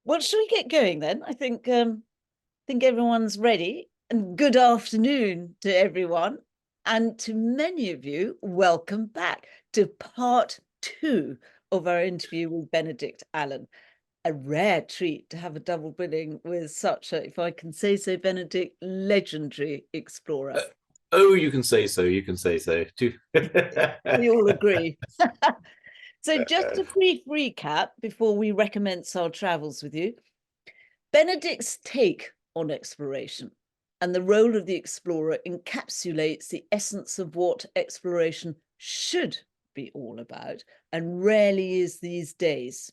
Well, shall we get going then? I think everyone's ready. And good afternoon to everyone. And to many of you, welcome back to part 2 of our interview with Benedict Allen. A rare treat to have a double billing with such a, if I can say so, Benedict, legendary explorer. Oh, you can say so. You can say so too. We all agree. So just a brief recap before we recommence our travels with you. Benedict's take on exploration and the role of the explorer encapsulates the essence of what exploration should be all about and rarely is these days.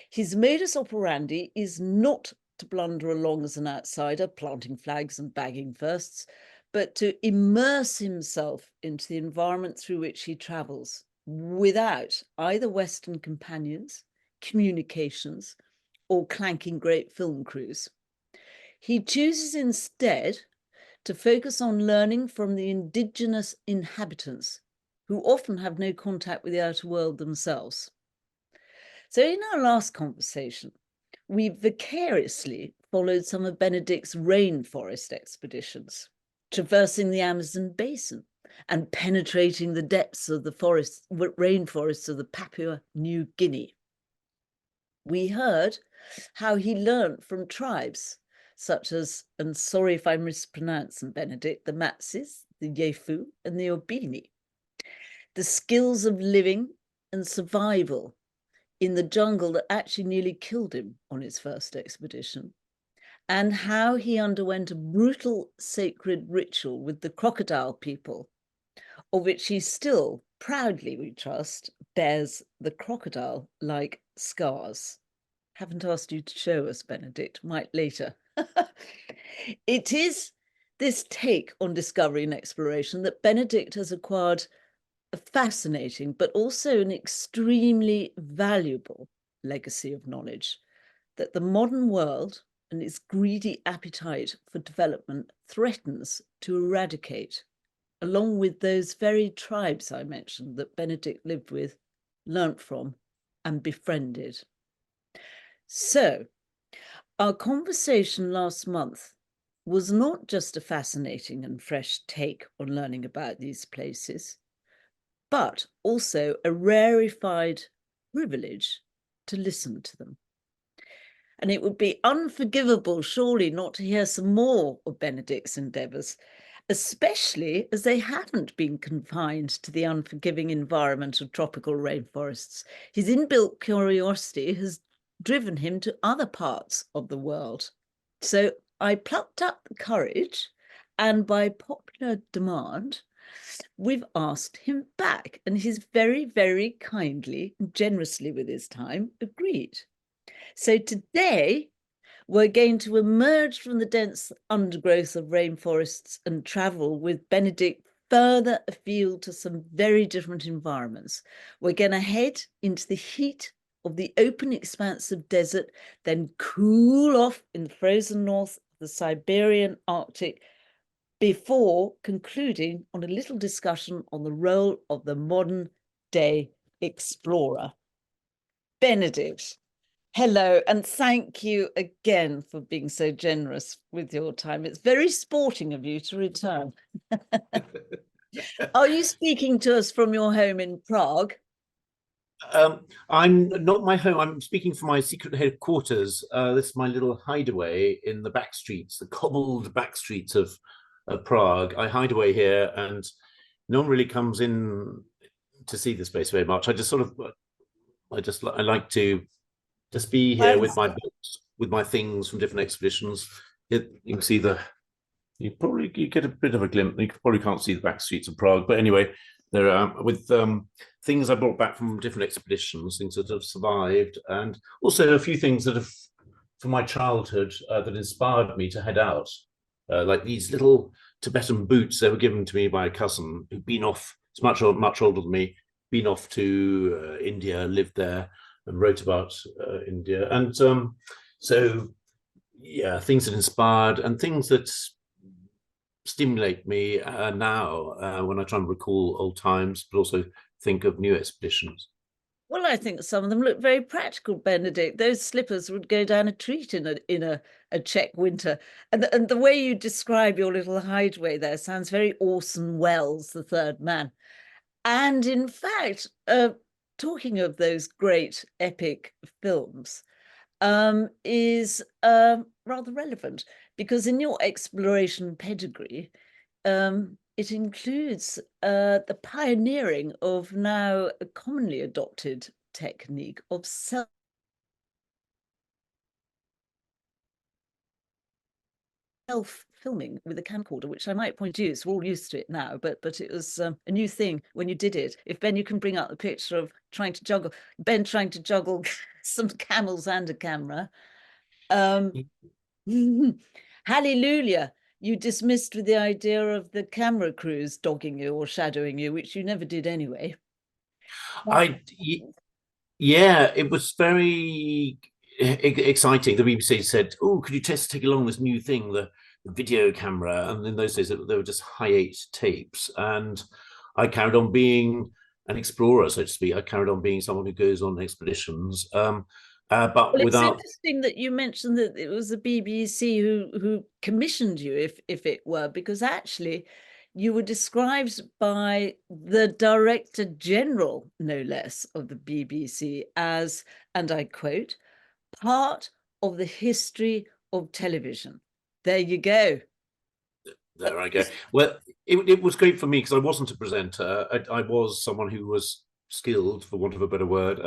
His modus operandi is not to blunder along as an outsider, planting flags and bagging firsts, but to immerse himself into the environment through which he travels without either Western companions, communications, or clanking great film crews. He chooses instead to focus on learning from the indigenous inhabitants, who often have no contact with the outer world themselves. So in our last conversation, we vicariously followed some of Benedict's rainforest expeditions, traversing the Amazon basin and penetrating the depths of the rainforests of the Papua New Guinea. We heard how he learnt from tribes such as, and sorry if I mispronounce them, Benedict, the Matsis, the Yefu, and the Obini, the skills of living and survival in the jungle that actually nearly killed him on his first expedition, and how he underwent a brutal sacred ritual with the crocodile people, of which he still proudly, we trust, bears the crocodile-like scars. Haven't asked you to show us, Benedict, might later. It is this take on discovery and exploration that Benedict has acquired a fascinating but also an extremely valuable legacy of knowledge that the modern world and its greedy appetite for development threatens to eradicate, along with those very tribes I mentioned that Benedict lived with, learnt from, and befriended. So, our conversation last month was not just a fascinating and fresh take on learning about these places, but also a rarefied privilege to listen to them. And it would be unforgivable, surely, not to hear some more of Benedict's endeavours, especially as they haven't been confined to the unforgiving environment of tropical rainforests. His inbuilt curiosity has driven him to other parts of the world. So I plucked up the courage, and by popular demand, we've asked him back, and he's very, very kindly and generously with his time agreed. So today, we're going to emerge from the dense undergrowth of rainforests and travel with Benedict further afield to some very different environments. We're going to head into the heat of the open expanse of desert, then cool off in the frozen north of the Siberian Arctic, before concluding on a little discussion on the role of the modern day explorer. Benedict, hello, and thank you again for being so generous with your time. It's very sporting of you to return. Are you speaking to us from your home in Prague? I'm not my home. I'm speaking from my secret headquarters. This is my little hideaway in the back streets, the cobbled back streets of Prague. I hide away here, and no one really comes in to see this place very much. I like to just be here with my books, with my things from different expeditions. You can see you get a bit of a glimpse. You probably can't see the back streets of Prague, but anyway, there are with things I brought back from different expeditions, things that have survived, and also a few things that have from my childhood that inspired me to head out, like these little Tibetan boots. They were given to me by a cousin who'd been off. It's much older than me. Been off to India, lived there, and wrote about India, and so yeah, things that inspired and things that stimulate me now when I try and recall old times, but also think of new expeditions. Well, I think some of them look very practical, Benedict. Those slippers would go down a treat in a Czech winter. And the way you describe your little hideaway there sounds very Orson Welles, The Third Man. And in fact, talking of those great epic films, is rather relevant because in your exploration pedigree, it includes the pioneering of now a commonly adopted technique of self-filming with a camcorder, which I might point to you. So we're all used to it now, but it was a new thing when you did it. If Ben, you can bring up the picture of Ben trying to juggle some camels and a camera. Hallelujah. You dismissed with the idea of the camera crews dogging you or shadowing you, which you never did anyway. Yeah, it was very exciting. The BBC said, "Oh, could you take along this new thing, the video camera?" And in those days, they were just Hi8 tapes, and I carried on being an explorer, so to speak. I carried on being someone who goes on expeditions, but well, without. It's interesting that you mentioned that it was the BBC who commissioned you, if it were, because actually you were described by the Director General, no less, of the BBC as, and I quote, part of the history of television. There you go. There I go. Well, it was great for me because I wasn't a presenter. I was someone who was skilled, for want of a better word,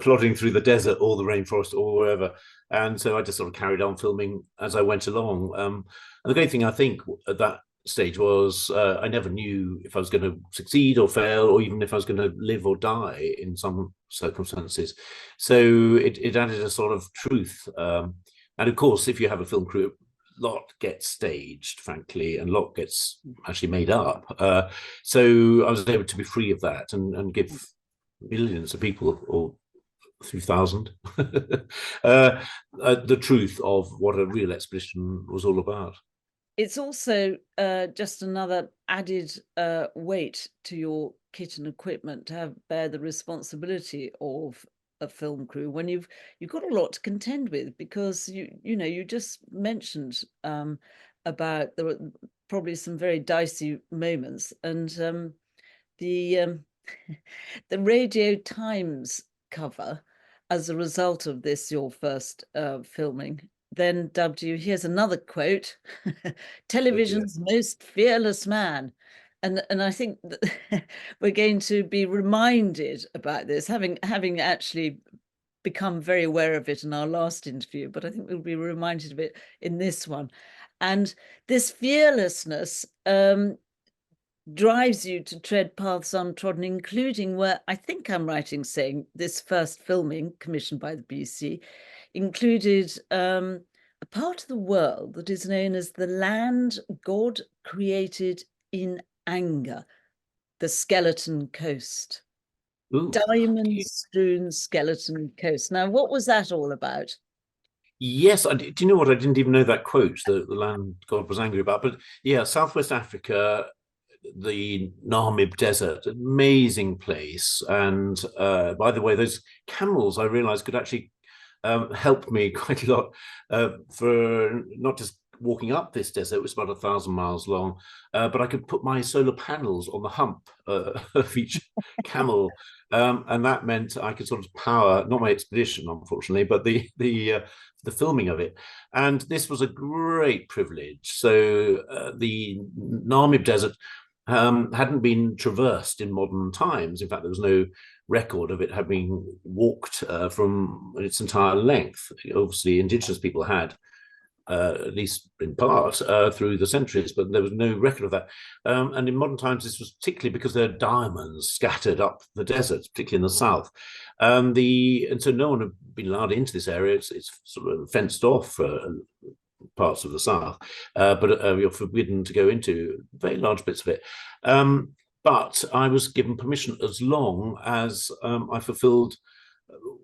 plodding through the desert or the rainforest or wherever. And so I just sort of carried on filming as I went along. And the great thing I think at that stage was I never knew if I was going to succeed or fail, or even if I was going to live or die in some circumstances. So it added a sort of truth. And of course, if you have a film crew, lot gets staged, frankly, and lot gets actually made up. So I was able to be free of that and give millions of people, or a few thousand, the truth of what a real expedition was all about. It's also just another added weight to your kit and equipment to bear the responsibility of a film crew when you've got a lot to contend with, because you just mentioned about there were probably some very dicey moments, and the the Radio Times cover, as a result of this, your first filming, then dubbed you, here's another quote, television's most fearless man. And I think that we're going to be reminded about this, having actually become very aware of it in our last interview, but I think we'll be reminded of it in this one. And this fearlessness drives you to tread paths untrodden, including where I think I'm right in saying this first filming commissioned by the BBC included a part of the world that is known as the land God created in anger, the Skeleton Coast. Diamond-strewn Skeleton Coast. Now, what was that all about? Yes, do you know what? I didn't even know that quote, the land God was angry about. But yeah, Southwest Africa, the Namib Desert, amazing place. And by the way, those camels, I realized, could actually help me quite a lot for not just walking up this desert. It was about 1,000 miles long, but I could put my solar panels on the hump of each camel, and that meant I could sort of power not my expedition, unfortunately, but the filming of it. And this was a great privilege. So the Namib Desert hadn't been traversed in modern times. In fact, there was no record of it having walked from its entire length. Obviously, indigenous people had, at least in part, through the centuries, but there was no record of that. And in modern times, this was particularly because there are diamonds scattered up the deserts, particularly in the south. And so no one had been allowed into this area. It's sort of fenced off parts of the south, but you're forbidden to go into very large bits of it. But I was given permission as long as I fulfilled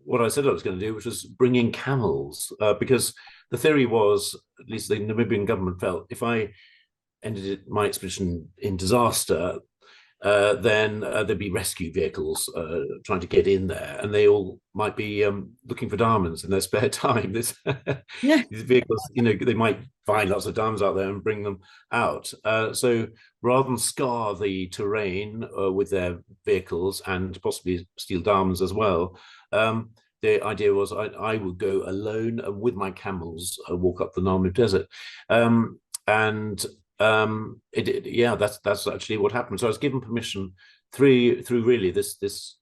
what I said I was going to do, which was bring in camels, because the theory was, at least the Namibian government felt, if I ended my expedition in disaster, then there'd be rescue vehicles trying to get in there, and they all might be looking for diamonds in their spare time. These vehicles, they might find lots of diamonds out there and bring them out. So rather than scar the terrain with their vehicles and possibly steal diamonds as well, the idea was I would go alone with my camels, walk up the Namib Desert, and that's actually what happened. So I was given permission through really this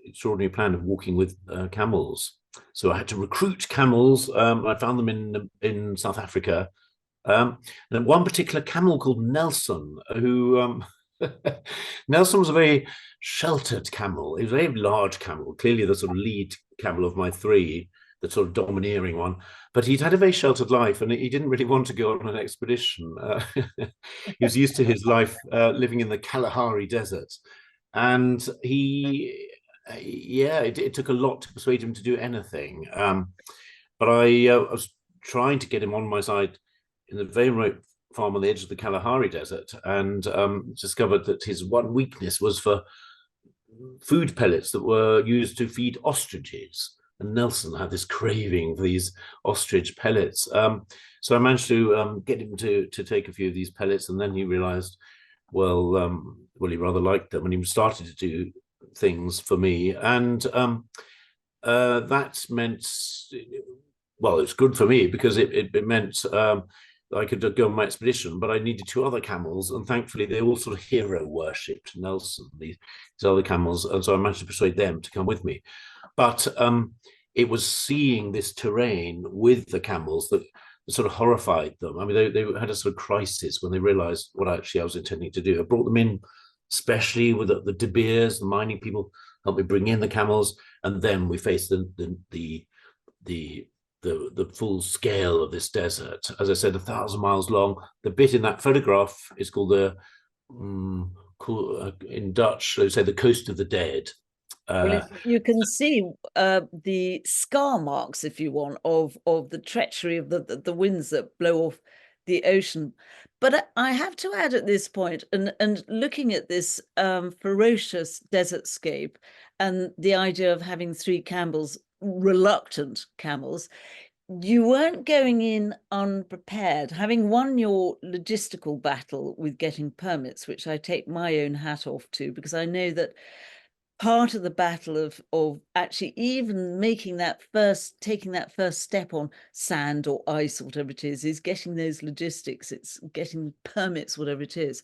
extraordinary plan of walking with camels. So I had to recruit camels. I found them in South Africa. And one particular camel called Nelson, who Nelson was a very sheltered camel. He was a very large camel, clearly the sort of lead camel of my three, the sort of domineering one. But he'd had a very sheltered life, and he didn't really want to go on an expedition. He was used to his life living in the Kalahari Desert, and it took a lot to persuade him to do anything. But I was trying to get him on my side in the very remote farm on the edge of the Kalahari Desert, and discovered that his one weakness was for food pellets that were used to feed ostriches. And Nelson had this craving for these ostrich pellets. So I managed to get him to take a few of these pellets, and then he realized, well, he rather liked them, and he started to do things for me. And that meant, well, it's good for me because it meant I could go on my expedition, but I needed two other camels, and thankfully they all sort of hero worshipped Nelson, these other camels, and so I managed to persuade them to come with me. But it was seeing this terrain with the camels that sort of horrified them. I mean, they had a sort of crisis when they realized what actually I was intending to do. I brought them in, especially with the De Beers, the mining people, helped me bring in the camels, and then we faced the full scale of this desert. As I said, 1,000 miles long. The bit in that photograph is called in Dutch, they say the Coast of the Dead. Well, you can see the scar marks, if you want, of the treachery of the winds that blow off the ocean. But I have to add at this point, and looking at this ferocious desert scape and the idea of having three camels, reluctant camels, you weren't going in unprepared. Having won your logistical battle with getting permits, which I take my own hat off to, because I know that part of the battle of actually even taking that first step on sand or ice or whatever it is getting those logistics, it's getting permits, whatever it is.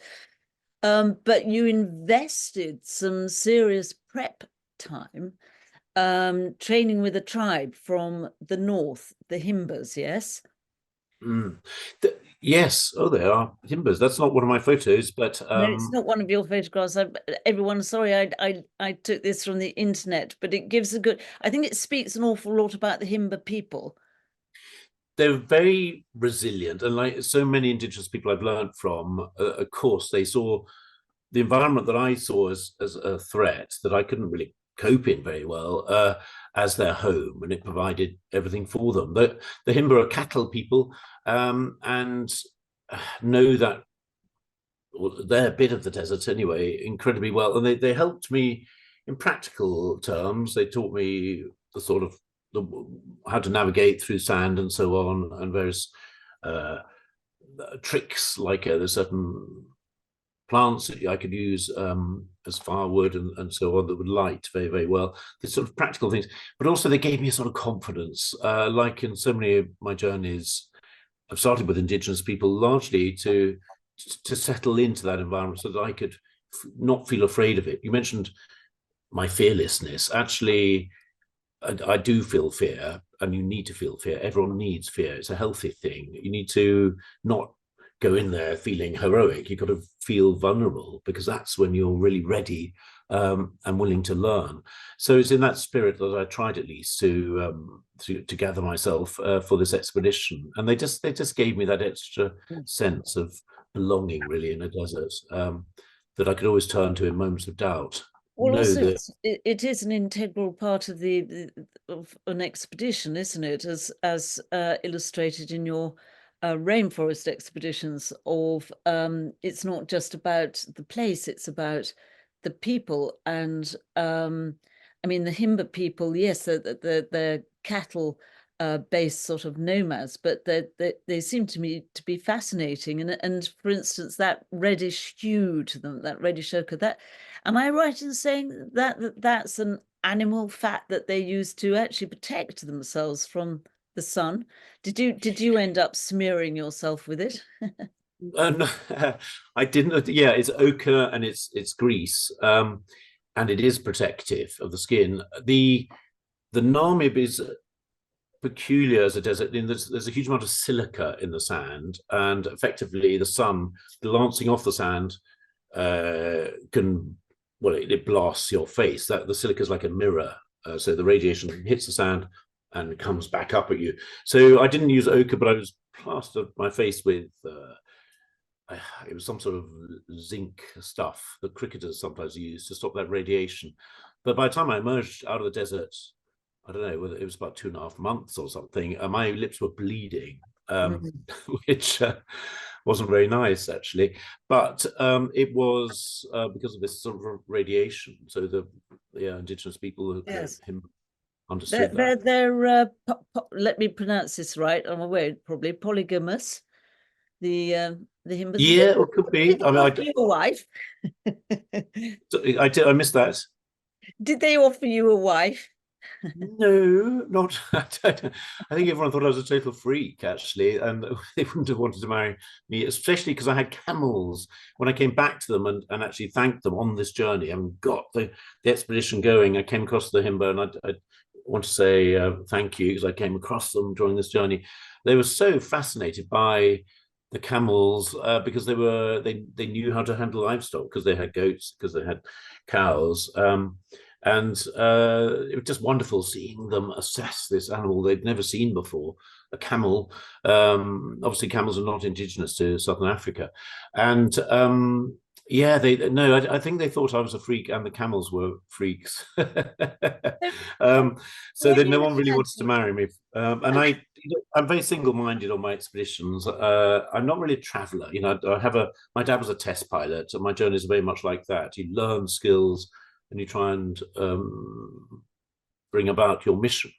But you invested some serious prep time training with a tribe from the north, the Himbas, yes? Yes. Oh, they are Himbas. That's not one of my photos, but no, it's not one of your photographs. Everyone, sorry, I took this from the internet, but it gives a good, I think it speaks an awful lot about the Himba people. They're very resilient, and like so many indigenous people I've learned from, of course, they saw the environment that I saw as a threat that I couldn't really cope in very well as their home, and it provided everything for them. The Himba are cattle people, and know that their bit of the desert anyway incredibly well, and they helped me in practical terms. They taught me the sort of how to navigate through sand and so on, and various tricks, like there's certain plants that I could use as firewood and so on that would light very, very well. These sort of practical things, but also they gave me a sort of confidence, like in so many of my journeys. I've started with indigenous people largely to settle into that environment so that I could not feel afraid of it. You mentioned my fearlessness. Actually, I do feel fear, and you need to feel fear. Everyone needs fear. It's a healthy thing. You need to not go in there feeling heroic. You've got to feel vulnerable, because that's when you're really ready and willing to learn. So it's in that spirit that I tried at least to gather myself for this expedition. And they just gave me that extra sense of belonging, really, in a desert that I could always turn to in moments of doubt. Well, also, it is an integral part of of an expedition, isn't it? As illustrated in your rainforest expeditions of it's not just about the place, it's about the people. And I mean, the Himba people, yes, they're cattle based sort of nomads, but they seem to me to be fascinating. And for instance, that reddish hue to them, that reddish ochre, that, am I right in saying that's an animal fat that they use to actually protect themselves from the sun? Did you end up smearing yourself with it? No, I didn't. Yeah, it's ochre and it's grease, and it is protective of the skin. The Namib is peculiar as a desert. There's a huge amount of silica in the sand, and effectively the sun glancing off the sand can, well, it blasts your face. That the silica is like a mirror, so the radiation hits the sand and comes back up at you. So I didn't use ochre, but I was plastered my face with it was some sort of zinc stuff that cricketers sometimes use to stop that radiation. But by the time I emerged out of the desert, I don't know whether it was about 2.5 months or something, my lips were bleeding, which wasn't very nice actually. But it was because of this sort of radiation. So the indigenous people, Yes. understood they're let me pronounce this right. I'm aware probably polygamous. The Himbas. Yeah, it could be. I mean, your wife. I missed that. Did they offer you a wife? No, not. I think everyone thought I was a total freak, actually, and they wouldn't have wanted to marry me, especially because I had camels. When I came back to them and actually thanked them on this journey and got the expedition going, I came across the Himba, and I want to say thank you because I came across them during this journey. They were so fascinated by the camels because they knew how to handle livestock, because they had goats, because they had cows. And it was just wonderful seeing them assess this animal they'd never seen before, a camel. Obviously, camels are not indigenous to Southern Africa. And yeah, I think they thought I was a freak, and the camels were freaks. So that no one really wanted to marry me. And I'm very single-minded on my expeditions. I'm not really a traveler. You know, my dad was a test pilot, and my journeys are very much like that. You learn skills and you try and bring about your mission.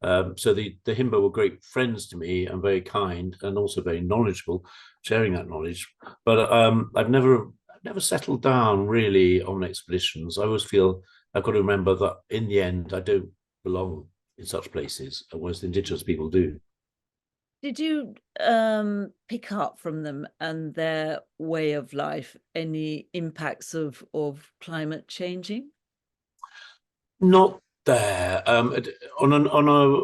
So the Himba were great friends to me and very kind and also very knowledgeable, sharing that knowledge. But I've never settled down really on expeditions. I always feel I've got to remember that in the end I don't belong in such places, whereas the indigenous people do. Did you pick up from them and their way of life any impacts of climate changing? Not there. On a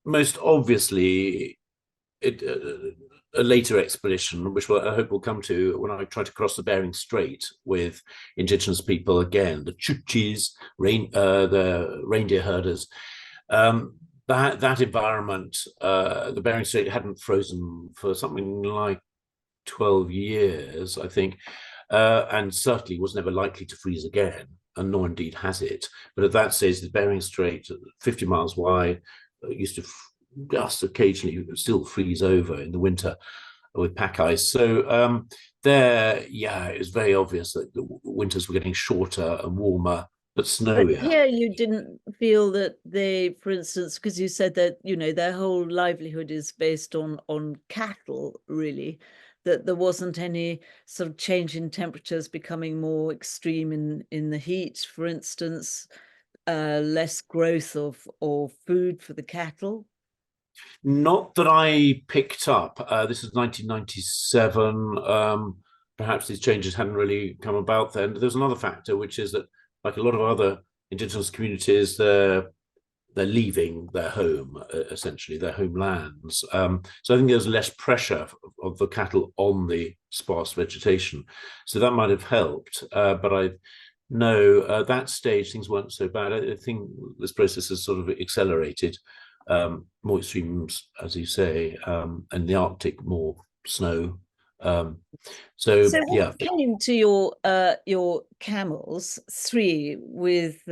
most obviously a later expedition, which I hope we'll come to, when I try to cross the Bering Strait with indigenous people again, the Chukchis, the reindeer herders. That environment, the Bering Strait hadn't frozen for something like 12 years, I think, and certainly was never likely to freeze again, and nor indeed has it. But at that stage, the Bering Strait, 50 miles wide, used to just occasionally still freeze over in the winter with pack ice. So it was very obvious that the winters were getting shorter and warmer, but snowier. But here you didn't feel that they, for instance, because you said that, you know, their whole livelihood is based on cattle, really, that there wasn't any sort of change in temperatures becoming more extreme in the heat, for instance, less growth of food for the cattle? Not that I picked up. This is 1997. Perhaps these changes hadn't really come about then. There's another factor, which is that, like a lot of other indigenous communities, they're leaving their home, essentially their homelands. So I think there's less pressure of the cattle on the sparse vegetation. So that might have helped. But at that stage things weren't so bad. I think this process has sort of accelerated. More extremes, as you say, and the Arctic, more snow. So yeah. Came to your camels, 3 with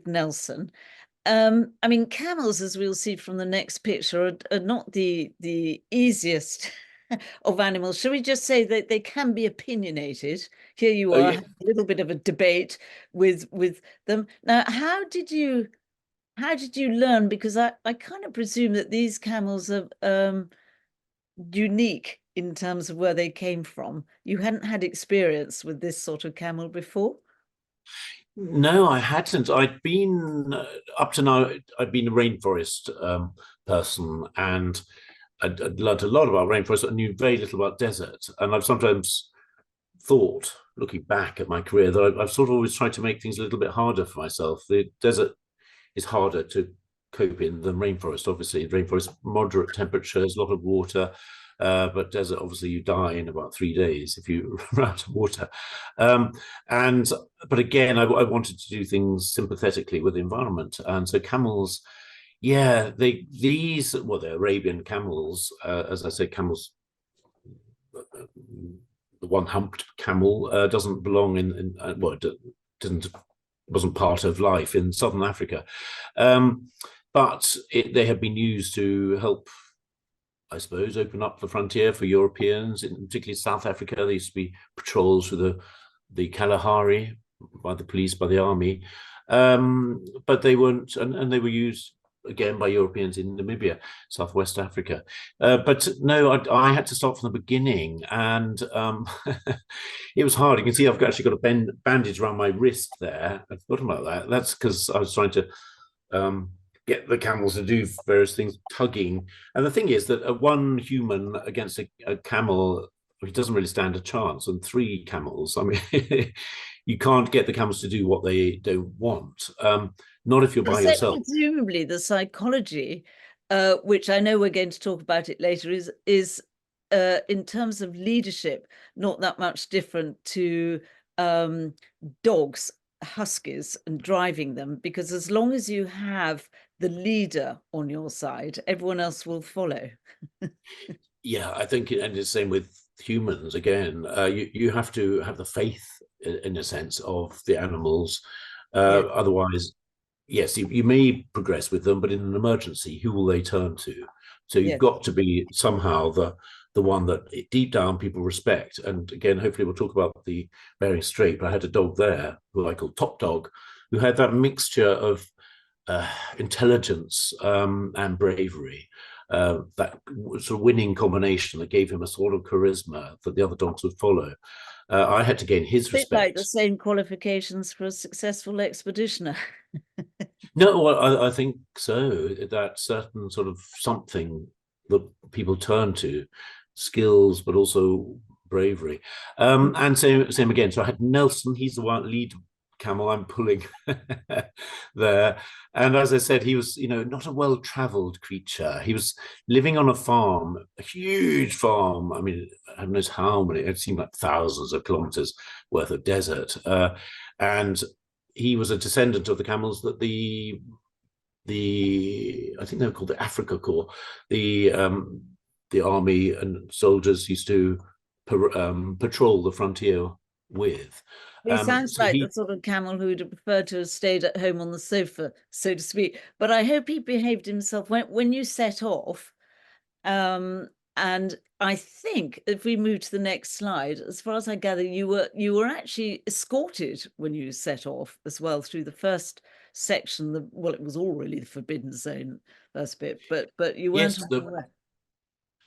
Nelson. I mean, camels, as we'll see from the next picture, are not the easiest of animals. Shall we just say that they can be opinionated? Here you Oh, are, yeah. having a little bit of a debate with them. Now, how did you learn? Because I kind of presume that these camels are unique in terms of where they came from. You hadn't had experience with this sort of camel before? No, I hadn't. I'd been up to now. I'd been a rainforest person, and I'd learned a lot about rainforest. I knew very little about desert, and I've sometimes thought, looking back at my career, that I've sort of always tried to make things a little bit harder for myself. The desert is harder to cope in than rainforest. Obviously, rainforest moderate temperatures, a lot of water. But desert, obviously, you die in about 3 days if you run out of water. Um, and but again, I wanted to do things sympathetically with the environment, and so camels, yeah, they're Arabian camels, as I said, camels. The one-humped camel doesn't belong well, it didn't wasn't part of life in southern Africa, but they have been used to help, I suppose, open up the frontier for Europeans, in particularly South Africa. There used to be patrols through the Kalahari by the police, by the army, but they weren't, and they were used again by Europeans in Namibia, Southwest Africa. But no, I had to start from the beginning, and it was hard. You can see I've actually got a bandage around my wrist there. I forgot about that. That's because I was trying to get the camels to do various things, tugging. And the thing is that one human against a camel, it doesn't really stand a chance. And 3 camels, I mean, you can't get the camels to do what they don't want. Not if you're by yourself. Presumably, the psychology, which I know we're going to talk about it later, is in terms of leadership, not that much different to dogs, huskies, and driving them, because as long as you have the leader on your side, everyone else will follow. Yeah, I think, and it's the same with humans. Again, you have to have the faith, in a sense, of the animals. Yeah. Otherwise, yes, you may progress with them, but in an emergency, who will they turn to? So you've Yes. got to be somehow the one that deep down people respect. And again, hopefully we'll talk about the Bering Strait, but I had a dog there who I called Top Dog, who had that mixture of intelligence and bravery, that sort of winning combination that gave him a sort of charisma that the other dogs would follow. I had to gain his Bit like respect. the same qualifications for a successful expeditioner. No, well, I think so. That certain sort of something that people turn to, skills, but also bravery. And same again. So I had Nelson. He's the one lead camel I'm pulling there. And as I said, he was, not a well-traveled creature. He was living on a farm, a huge farm. I mean, I don't know how many. It seemed like thousands of kilometers worth of desert. And he was a descendant of the camels that the I think they were called the Africa Corps, the army and soldiers used to patrol the frontier with. He sounds So like the sort of camel who would have preferred to have stayed at home on the sofa, so to speak. But I hope he behaved himself when you set off. And I think if we move to the next slide, as far as I gather, you were actually escorted when you set off as well through the first section. Well, it was all really the forbidden zone, first bit, but you weren't yes, on the left.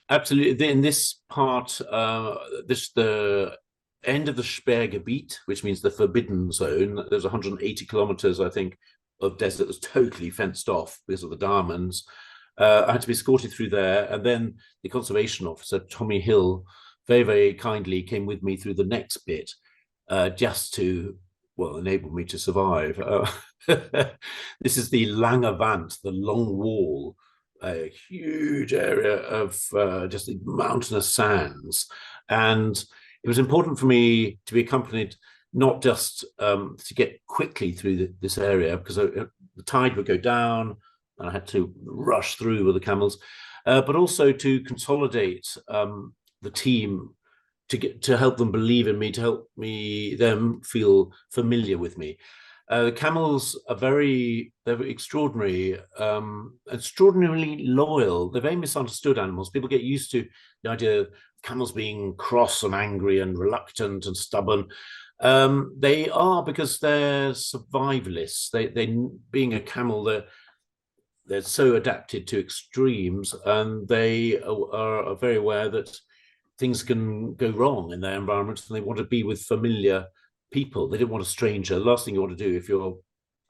absolutely. In this part, the end of the Sperrgebiet, which means the forbidden zone. There's 180 kilometers, I think, of desert that's totally fenced off because of the diamonds. I had to be escorted through there, and then the conservation officer, Tommy Hill, very, very kindly came with me through the next bit, just to, well, enable me to survive. This is the Lange Wand, the long wall, a huge area of just mountainous sands. And it was important for me to be accompanied, not just to get quickly through this area, because the tide would go down, and I had to rush through with the camels, but also to consolidate the team, to help them believe in me, to help them feel familiar with me. The camels are they're extraordinary, extraordinarily loyal. They're very misunderstood animals. People get used to the idea of camels being cross and angry and reluctant and stubborn. They are, because they're survivalists. They being a camel, they're so adapted to extremes, and they are very aware that things can go wrong in their environment, and they want to be with familiar people. They don't want a stranger. The last thing you want to do if you're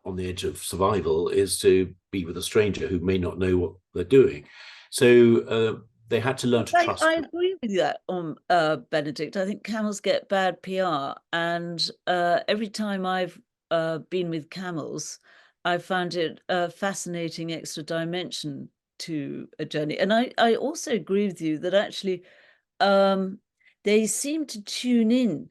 on the edge of survival is to be with a stranger who may not know what they're doing. So they had to learn to trust. I agree with you that, Benedict. I think camels get bad PR, and every time I've been with camels, I found it a fascinating extra dimension to a journey. And I also agree with you that actually they seem to tune in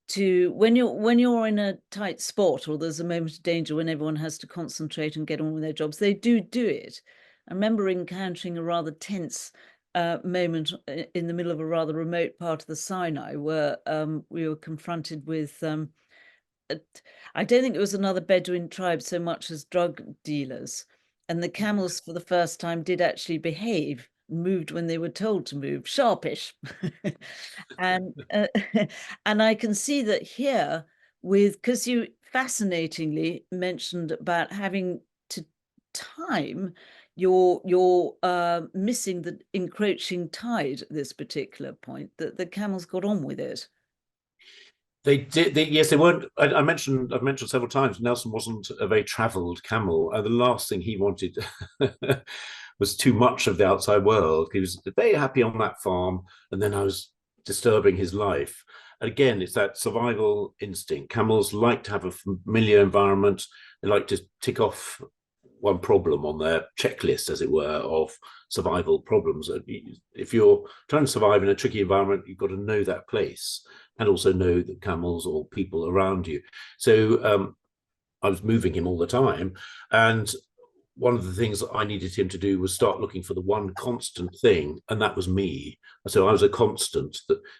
to when you're in a tight spot or there's a moment of danger when everyone has to concentrate and get on with their jobs. They do it. I remember encountering a rather tense moment in the middle of a rather remote part of the Sinai, where we were confronted with I don't think it was another Bedouin tribe so much as drug dealers, and the camels for the first time did actually behave, moved when they were told to move, sharpish. And and I can see that here, with, because you fascinatingly mentioned about having to time you're missing the encroaching tide at this particular point, that the camels got on with it. They did. Yes, they weren't. I've mentioned several times. Nelson wasn't a very travelled camel. The last thing he wanted was too much of the outside world. He was very happy on that farm, and then I was disturbing his life. And again, it's that survival instinct. Camels like to have a familiar environment. They like to tick off one problem on their checklist, as it were, of survival problems. If you're trying to survive in a tricky environment, you've got to know that place and also know the camels or people around you. So I was moving him all the time. And one of the things that I needed him to do was start looking for the one constant thing, and that was me. So I was a constant.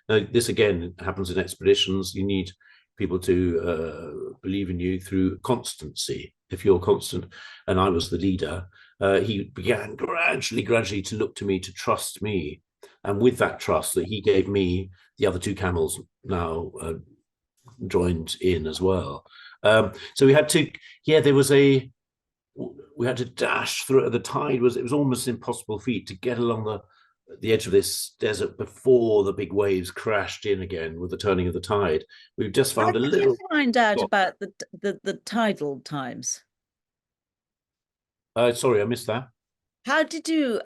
This again happens in expeditions. You need people to believe in you through constancy. If you're constant, and I was the leader, he began gradually to look to me, to trust me. And with that trust that he gave me, the other two camels now joined in as well. So we had to, we had to dash through. The tide it was almost an impossible feat to get along the edge of this desert before the big waves crashed in again with the turning of the tide. We've just found a little. How did you find out about the tidal times? Sorry, I missed that. How did you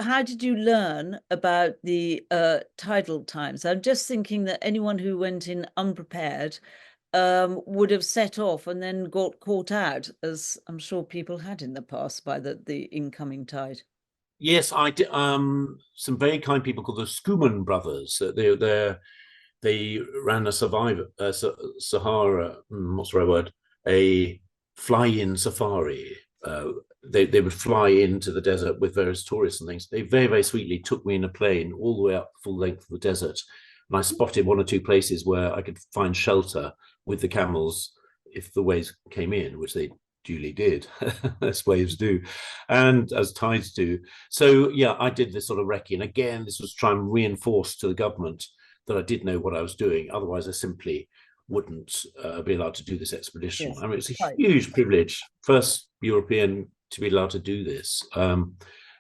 learn about the tidal times? I'm just thinking that anyone who went in unprepared would have set off and then got caught out, as I'm sure people had in the past, by the incoming tide. Yes, I did. Some very kind people called the Schumann brothers. They ran a Sahara. What's the right word? A fly-in safari. They would fly into the desert with various tourists and things. They very sweetly took me in a plane all the way up the full length of the desert, and I spotted one or two places where I could find shelter with the camels if the waves came in, which they duly did, as waves do, and as tides do. So yeah, I did this sort of recce, and again, this was trying to reinforce to the government that I did know what I was doing. Otherwise, I simply wouldn't be allowed to do this expedition. Yes. I mean, it's a huge privilege, first European to be allowed to do this.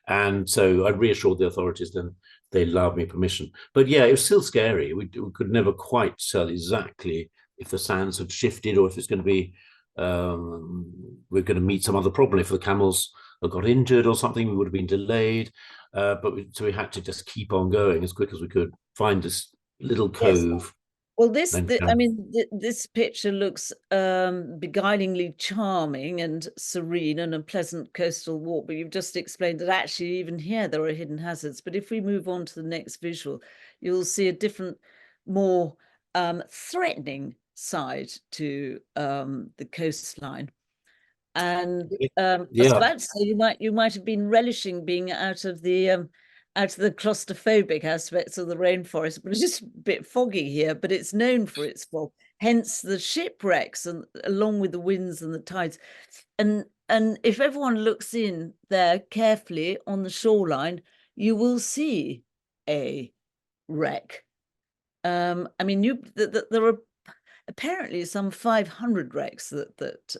And so I reassured the authorities, then they allowed me permission. But yeah, it was still scary. We could never quite tell exactly if the sands had shifted or if it's going to be, we're going to meet some other problem. If the camels got injured or something, we would have been delayed. So we had to just keep on going as quick as we could, find this little cove. Yes. Well, this picture looks beguilingly charming and serene and a pleasant coastal walk, but you've just explained that actually even here there are hidden hazards. But if we move on to the next visual, you'll see a different, more threatening side to the coastline. And I was about to say you might have been relishing being out of the claustrophobic aspects of the rainforest, but it's just a bit foggy here, but it's known for its fog, hence the shipwrecks, and along with the winds and the tides. And if everyone looks in there carefully on the shoreline, you will see a wreck. I mean, there are apparently some 500 wrecks that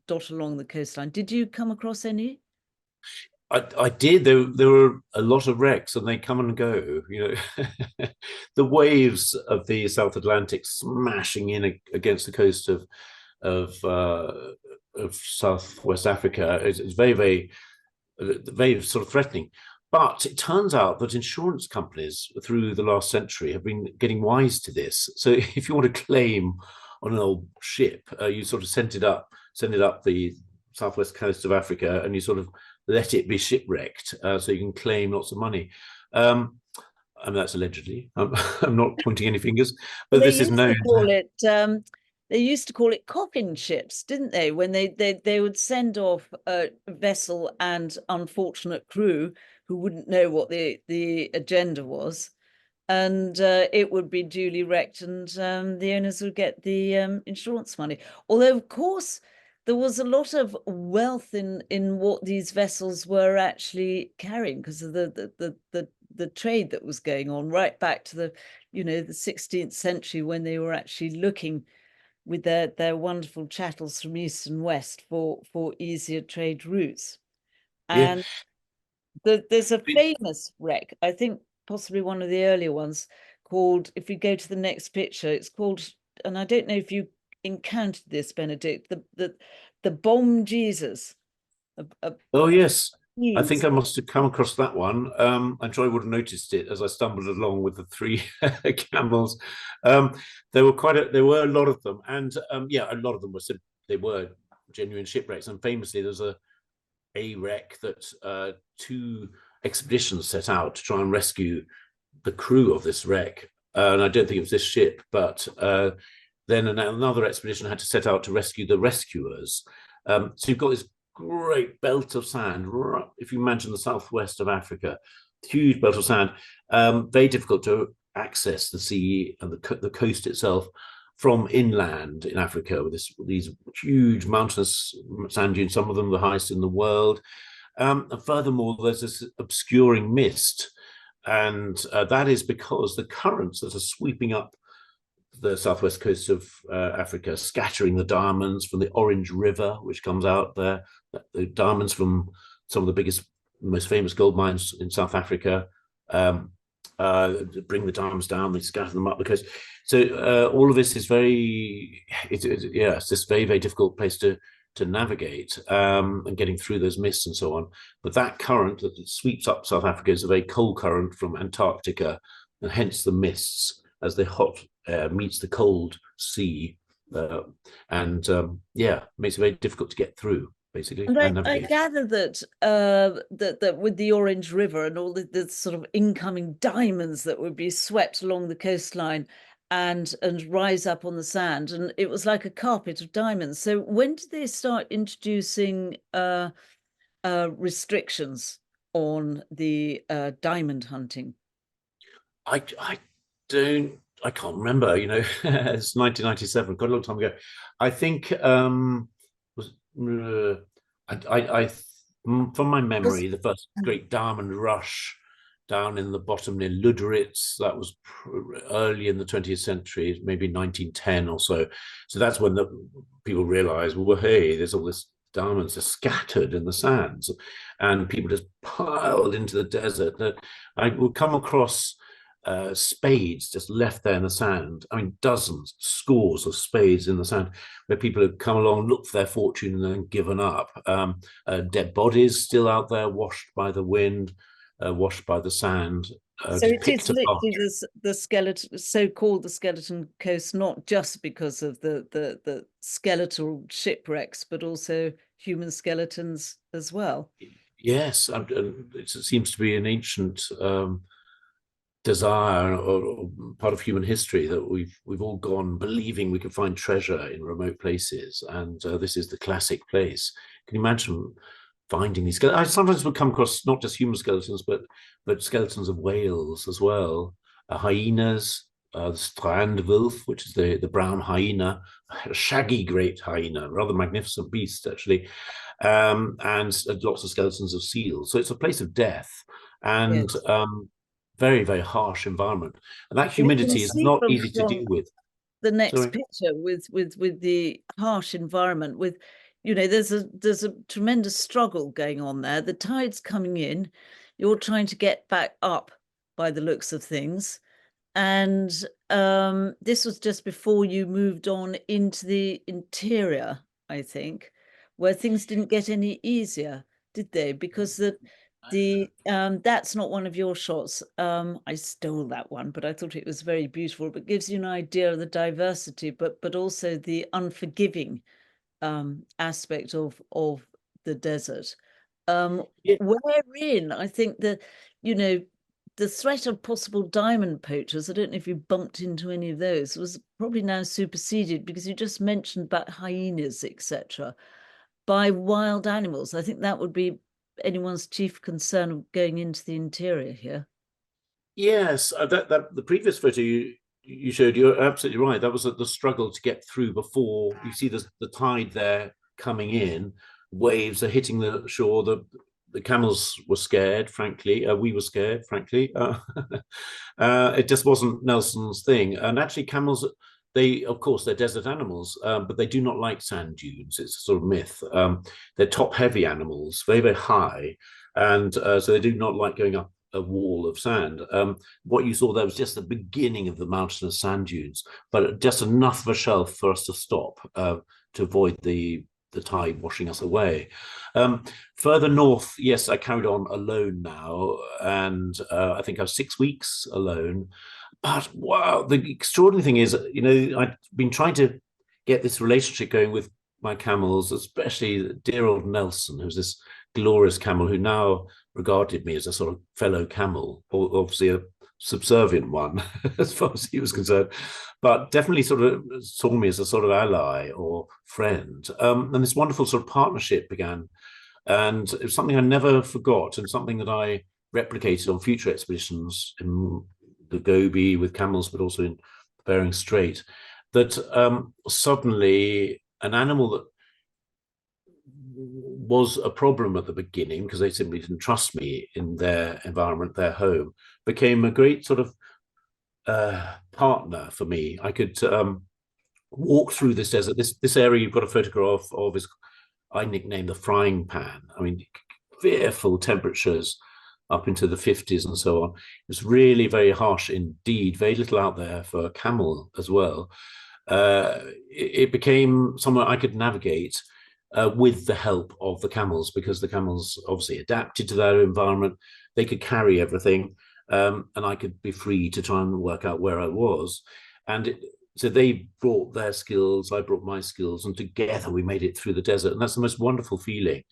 dot along the coastline. Did you come across any? I did. There were a lot of wrecks, and they come and go. The waves of the South Atlantic smashing in against the coast of Southwest Africa is very sort of threatening. But it turns out that insurance companies through the last century have been getting wise to this. So if you want to claim on an old ship, you sort of send it up the southwest coast of Africa, and you sort of let it be shipwrecked, so you can claim lots of money. I mean, that's allegedly. I'm not pointing any fingers, but this is known. They used to call it coffin ships, didn't they? When they would send off a vessel and unfortunate crew who wouldn't know what the agenda was, and it would be duly wrecked, and the owners would get the insurance money. Although, of course, there was a lot of wealth in what these vessels were actually carrying because of the trade that was going on right back to the 16th century, when they were actually looking with their wonderful chattels from east and west for easier trade routes. And there's a famous wreck, I think possibly one of the earlier ones, called, if we go to the next picture, it's called, and I don't know if you encountered this, Benedict, the Bomb Jesus. Oh yes, I think I must have come across that one. I'm sure I would have noticed it as I stumbled along with the three camels. There were a lot of them, and a lot of them were genuine shipwrecks. And famously, there's a wreck that two expeditions set out to try and rescue the crew of this wreck. And I don't think it was this ship, but then another expedition had to set out to rescue the rescuers. So you've got this great belt of sand, if you imagine the southwest of Africa, huge belt of sand, very difficult to access the sea and the coast itself from inland in Africa, with these huge mountainous sand dunes, some of them the highest in the world. And furthermore, there's this obscuring mist, and that is because the currents that are sweeping up the southwest coast of Africa, scattering the diamonds from the Orange River, which comes out there, the diamonds from some of the biggest, most famous gold mines in South Africa, bring the diamonds down, they scatter them up the coast. So all of this is it's this very, very difficult place to navigate, and getting through those mists and so on. But that current that sweeps up South Africa is a very cold current from Antarctica, and hence the mists as the hot air meets the cold sea, and makes it very difficult to get through, basically. And I gather that that with the Orange River and all the sort of incoming diamonds that would be swept along the coastline and rise up on the sand, and it was like a carpet of diamonds. So when did they start introducing restrictions on the diamond hunting? I can't remember. It's 1997, quite a long time ago. I think from my memory, the first great diamond rush down in the bottom near Luderitz, that was early in the 20th century, maybe 1910 or so. So that's when the people realized, well, hey, there's all this diamonds are scattered in the sands, and people just piled into the desert. I would come across spades just left there in the sand. I mean, dozens, scores of spades in the sand, where people had come along, looked for their fortune, and then given up. Dead bodies still out there, washed by the wind, washed by the sand. So it is literally the skeleton, so-called the skeleton coast, not just because of the skeletal shipwrecks, but also human skeletons as well. Yes, and it seems to be an ancient desire or part of human history that we've all gone believing we can find treasure in remote places, and this is the classic place. Can you imagine finding these skeletons? I sometimes would come across not just human skeletons, but skeletons of whales as well, hyenas, the strandwolf, which is the brown hyena, a shaggy great hyena, rather magnificent beast actually, and lots of skeletons of seals. So it's a place of death, and very, very harsh environment. And that You can humidity is see not easy to from deal with. the next Sorry. picture with the harsh environment, with, you know, there's a tremendous struggle going on there. The tide's coming in, you're trying to get back up by the looks of things. And this was just before you moved on into the interior, I think, where things didn't get any easier, did they? Because the that's not one of your shots. I stole that one, but I thought it was very beautiful. But gives you an idea of the diversity, but also the unforgiving aspect of the desert. Yeah. Wherein I think that, you know, the threat of possible diamond poachers, I don't know if you bumped into any of those, was probably now superseded, because you just mentioned about hyenas, etc., by wild animals. I think that would be anyone's chief concern of going into the interior here. Yes, that the previous photo you showed, you're absolutely right. That was the struggle to get through before you see the tide there coming in. Waves are hitting the shore. The camels were scared, frankly. We were scared, frankly. It just wasn't Nelson's thing. And actually, camels, they, of course, they're desert animals, but they do not like sand dunes. It's a sort of myth. They're top-heavy animals, very, very high, and so they do not like going up a wall of sand. What you saw there was just the beginning of the mountainous sand dunes, but just enough of a shelf for us to stop to avoid the tide washing us away. Further north, yes, I carried on alone now, and I think I was 6 weeks alone. But wow, the extraordinary thing is, you know, I've been trying to get this relationship going with my camels, especially dear old Nelson, who's this glorious camel who now regarded me as a sort of fellow camel, or obviously a subservient one as far as he was concerned, but definitely sort of saw me as a sort of ally or friend. And this wonderful sort of partnership began. And it was something I never forgot, and something that I replicated on future expeditions in the Gobi with camels, but also in Bering Strait, that suddenly an animal that was a problem at the beginning because they simply didn't trust me in their environment, their home, became a great sort of partner for me. I could walk through this desert. This area you've got a photograph of is, I nicknamed the frying pan. I mean, fearful temperatures up into the 50s and so on. It's really very harsh indeed, very little out there for a camel as well. It became somewhere I could navigate with the help of the camels, because the camels obviously adapted to their environment. They could carry everything, and I could be free to try and work out where I was. And so they brought their skills, I brought my skills, and together we made it through the desert. And that's the most wonderful feeling.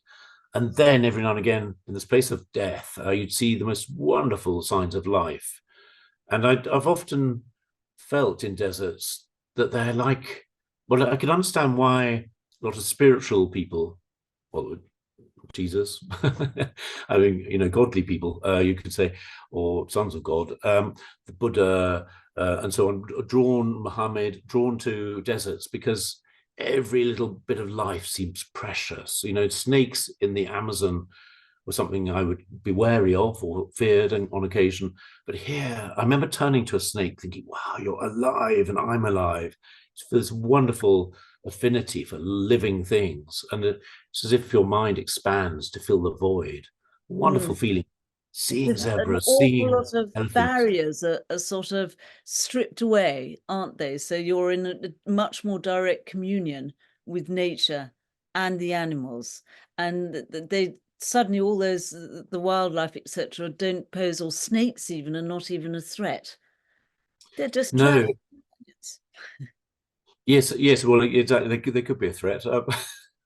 And then every now and again, in the space of death, you'd see the most wonderful signs of life. And I've often felt in deserts that they're like, well, I can understand why a lot of spiritual people, well, Jesus, I mean, you know, godly people, you could say, or sons of God, the Buddha, and so on, Muhammad, drawn to deserts, because every little bit of life seems precious. You know, snakes in the Amazon was something I would be wary of or feared on occasion. But here, I remember turning to a snake thinking, wow, you're alive and I'm alive. It's this wonderful affinity for living things. And it's as if your mind expands to fill the void. Wonderful feeling. Seeing There's an zebras, awful seeing lot of elephants. barriers are sort of stripped away, aren't they? So you're in a much more direct communion with nature and the animals, and they suddenly, all those, the wildlife, etc., don't pose, or snakes even, are not even a threat. They're just No, travel. yes, yes. Well, exactly. They could be a threat.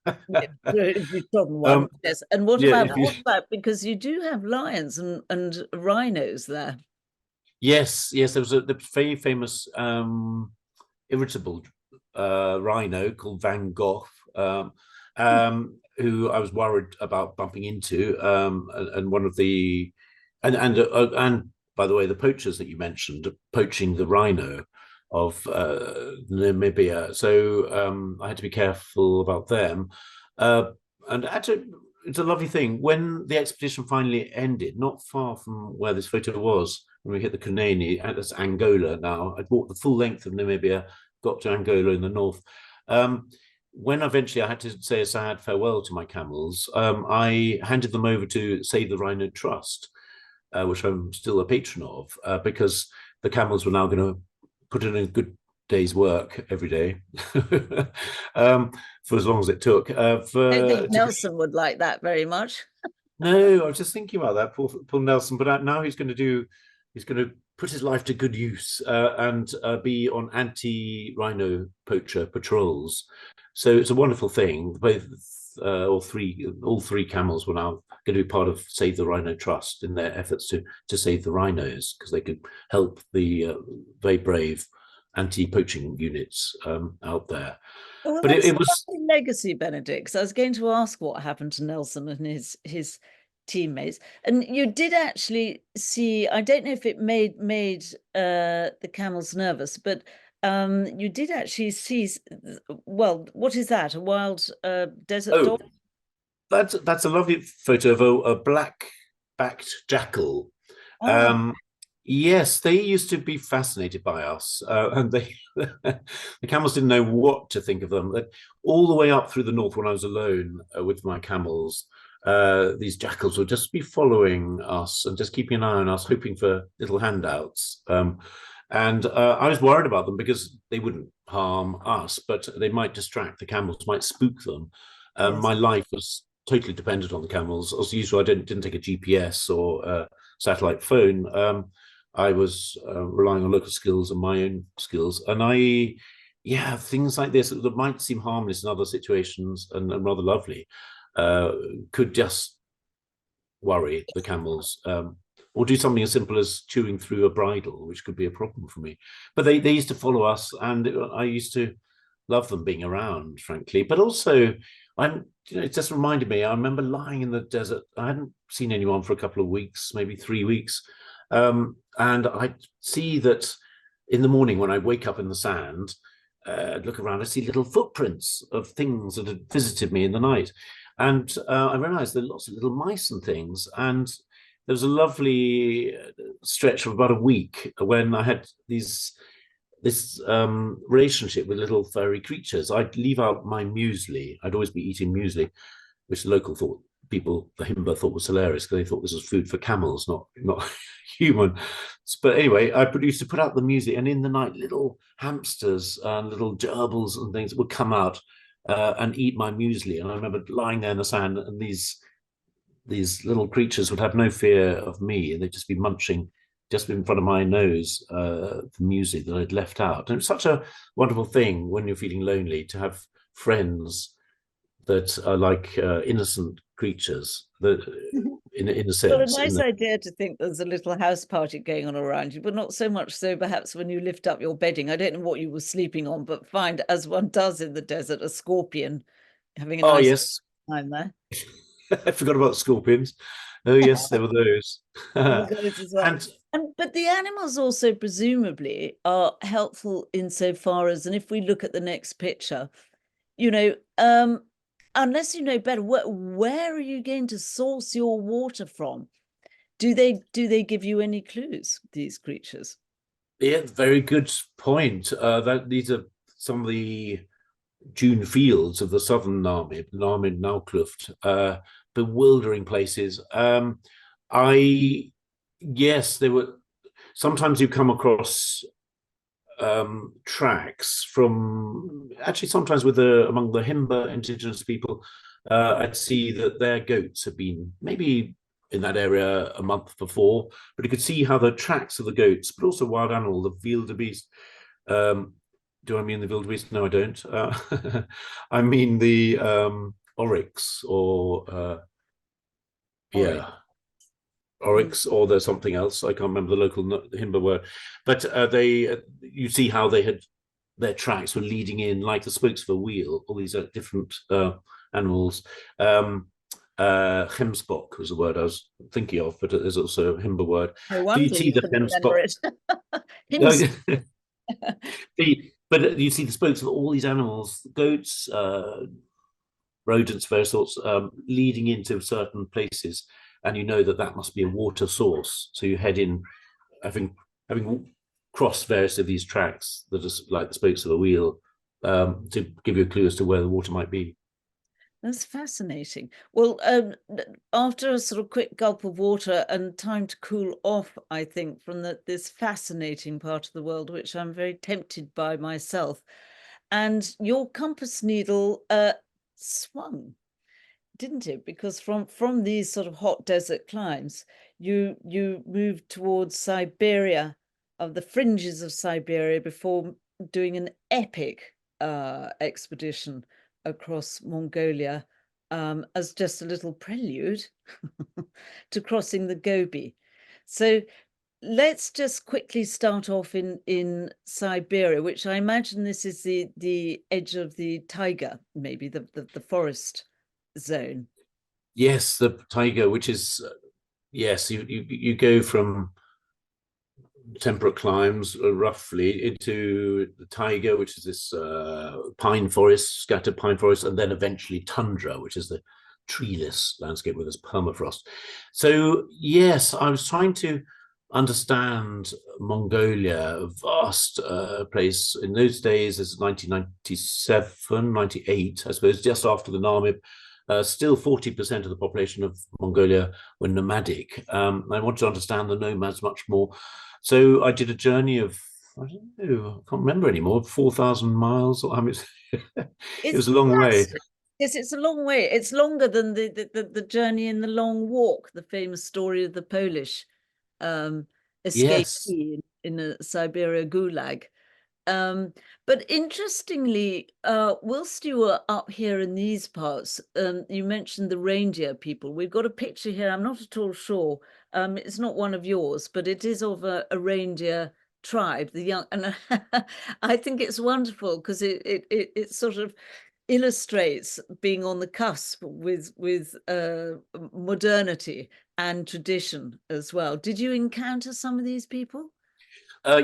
If you've done one, Um, yes. And what yeah, about if you, because you do have lions and rhinos there. yes, yes. There was the very famous irritable rhino called Van Gogh, who I was worried about bumping into, and one of the, and by the way, the poachers that you mentioned poaching the rhino of Namibia. So I had to be careful about them. And actually, it's a lovely thing. When the expedition finally ended, not far from where this photo was, when we hit the Kunene, that's Angola now. I'd walked the full length of Namibia, got to Angola in the north. When eventually I had to say a sad farewell to my camels, I handed them over to Save the Rhino Trust, which I'm still a patron of, because the camels were now going to put in a good day's work every day, for as long as it took. I don't think Nelson would like that very much. No, I was just thinking about that, poor Nelson. But now he's going to put his life to good use, and be on anti-rhino poacher patrols. So it's a wonderful thing. Both all three camels were now going to be part of Save the Rhino Trust in their efforts to save the rhinos, because they could help the very brave anti-poaching units out there. Well, but it was a legacy, Benedict. So I was going to ask what happened to Nelson and his teammates, and you did actually see. I don't know if it made the camels nervous, but you did actually see. Well, what is that? A wild desert dog? That's a lovely photo of a black-backed jackal. Oh. Yes, they used to be fascinated by us, and the camels didn't know what to think of them. All the way up through the north, when I was alone with my camels, these jackals would just be following us and just keeping an eye on us, hoping for little handouts. And I was worried about them because they wouldn't harm us, but they might distract the camels, might spook them. Yes. My life was totally dependent on the camels. As usual, I didn't take a GPS or a satellite phone. I was relying on local skills and my own skills. And things like this that might seem harmless in other situations and rather lovely, could just worry the camels, or do something as simple as chewing through a bridle, which could be a problem for me. But they used to follow us, and I used to love them being around, frankly. But also, it just reminded me, I remember lying in the desert. I hadn't seen anyone for a couple of weeks, maybe 3 weeks. And I see that in the morning when I wake up in the sand, look around, I see little footprints of things that had visited me in the night. And I realized there are lots of little mice and things. And there was a lovely stretch of about a week when I had this relationship with little furry creatures. I'd leave out my muesli. I'd always be eating muesli, which the local people, the Himba, thought was hilarious, because they thought this was food for camels, not human. But anyway, I used to put out the muesli, and in the night, little hamsters and little gerbils and things would come out and eat my muesli. And I remember lying there in the sand, and these little creatures would have no fear of me, and they'd just be munching just in front of my nose the muesli that I'd left out. And it's such a wonderful thing when you're feeling lonely to have friends that are like innocent creatures, that in a sense. Well, a nice idea to think there's a little house party going on around you, but not so much so perhaps when you lift up your bedding. I don't know what you were sleeping on, but find, as one does in the desert, a scorpion, having a nice time there. I forgot about scorpions. Oh yes, there were those. As well. But the animals also presumably are helpful insofar as, and if we look at the next picture, unless you know better, where are you going to source your water from? Do they give you any clues, these creatures? Yeah, very good point. That these are some of the dune fields of the southern Namib Naukluft, bewildering places. Yes, there were sometimes you come across tracks from, actually sometimes among the Himba indigenous people. I'd see that their goats have been maybe in that area a month before, but you could see how the tracks of the goats, but also wild animal, the wildebeest. Do I mean the wildebeest? No, I don't. I mean the oryx, or oryx, or there's something else. I can't remember the local Himba word, but you see how their tracks were leading in like the spokes of a wheel. All these different animals. Hemspok was the word I was thinking of, but there's also a Himba word. Do you see the Hemspok? But you see the spokes of all these animals, goats, rodents, various sorts, leading into certain places, and you know that must be a water source. So you head in having crossed various of these tracks that are like the spokes of a wheel, to give you a clue as to where the water might be. That's fascinating. Well, after a sort of quick gulp of water and time to cool off, I think, from this fascinating part of the world, which I'm very tempted by myself, and your compass needle swung, didn't it? Because from these sort of hot desert climes, you moved towards Siberia, of the fringes of Siberia, before doing an epic expedition across Mongolia, as just a little prelude to crossing the Gobi. So let's just quickly start off in Siberia, which I imagine this is the edge of the taiga, maybe the forest zone. Yes, the taiga, which is yes, you go from temperate climes roughly into the taiga, which is this pine forest, scattered pine forest, and then eventually tundra, which is the treeless landscape where there's permafrost. So yes, I was trying to understand Mongolia, a vast place. In those days, it's 1997, 98, I suppose, just after the Namib. Still 40% of the population of Mongolia were nomadic. I wanted to understand the nomads much more. So I did a journey of, I don't know, I can't remember anymore, 4,000 miles. I mean, it was a long way. Yes, it's a long way. It's longer than the journey in the Long Walk, the famous story of the Polish escapee Yes. in a Siberia gulag. But interestingly, whilst you were up here in these parts, you mentioned the reindeer people. We've got a picture here. I'm not at all sure. It's not one of yours, but it is of a reindeer tribe, the young. And I think it's wonderful because it sort of illustrates being on the cusp with modernity and tradition as well. Did you encounter some of these people?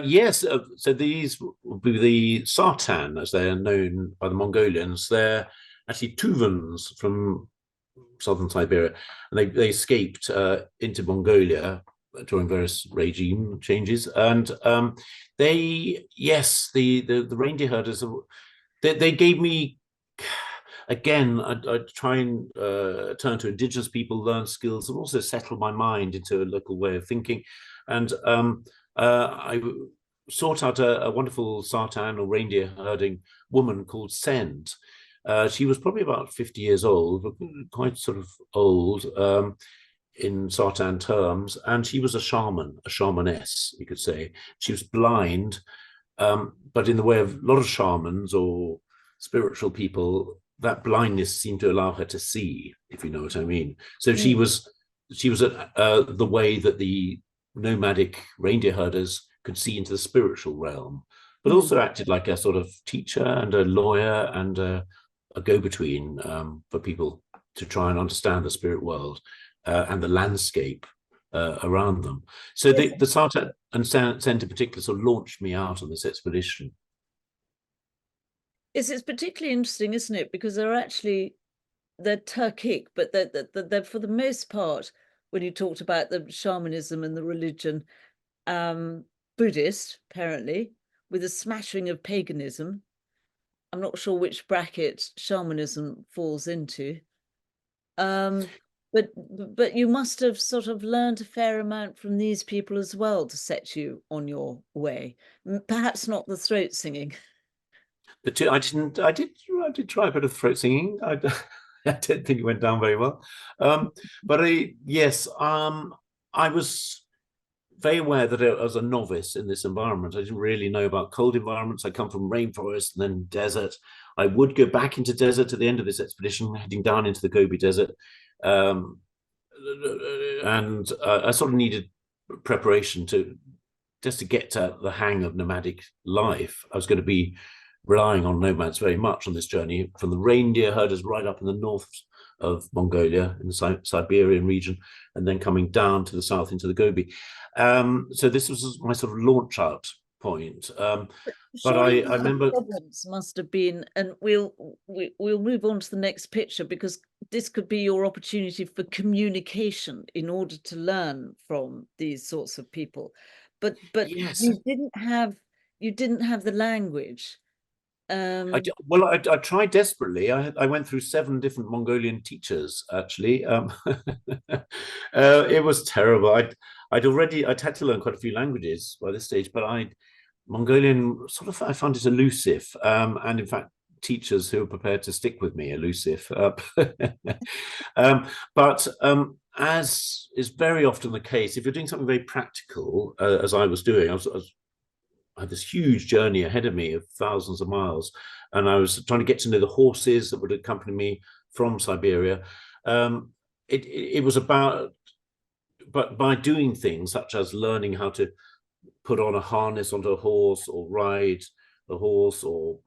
Yes, so these would be the Sartan, as they are known by the Mongolians. They're actually Tuvans from southern Siberia, and they escaped into Mongolia during various regime changes. And yes, the reindeer herders, they gave me, again, I try and turn to indigenous people, learn skills, and also settle my mind into a local way of thinking. And I sought out a wonderful Sartan or reindeer herding woman called Send. She was probably about 50 years old, quite sort of old in Sartan terms, and she was a shaman, a shamaness, you could say. She was blind, but in the way of a lot of shamans or spiritual people, that blindness seemed to allow her to see, if you know what I mean. So she was the way that the nomadic reindeer herders could see into the spiritual realm, but also acted like a sort of teacher and a lawyer and a go-between for people to try and understand the spirit world and the landscape around them. So the Sartan and Send in particular sort of launched me out on this expedition. It's particularly interesting, isn't it? Because they're Turkic, but they're for the most part, when you talked about the shamanism and the religion, Buddhist, apparently, with a smattering of paganism. I'm not sure which bracket shamanism falls into. But you must have sort of learned a fair amount from these people as well to set you on your way. Perhaps not the throat singing. I did try a bit of throat singing. I don't think it went down very well. Yes, I was very aware that I was a novice in this environment. I didn't really know about cold environments. I come from rainforest and then desert. I would go back into desert at the end of this expedition, heading down into the Gobi Desert. And I sort of needed preparation just to get to the hang of nomadic life. I was going to be relying on nomads very much on this journey, from the reindeer herders right up in the north of Mongolia, in the Siberian region, and then coming down to the south into the Gobi. So this was my sort of launch out point. But I remember problems must have been, and we'll move on to the next picture, because this could be your opportunity for communication in order to learn from these sorts of people. but Yes. you didn't have the language. Well, I tried desperately. I went through 7 different Mongolian teachers, actually. It was terrible. I'd had to learn quite a few languages by this stage, but Mongolian sort of, I found it elusive. And in fact, teachers who were prepared to stick with me elusive. But as is very often the case, if you're doing something very practical, as I was doing, I had this huge journey ahead of me of thousands of miles, and I was trying to get to know the horses that would accompany me from Siberia. It was about, but by doing things such as learning how to put on a harness onto a horse, or ride a horse, or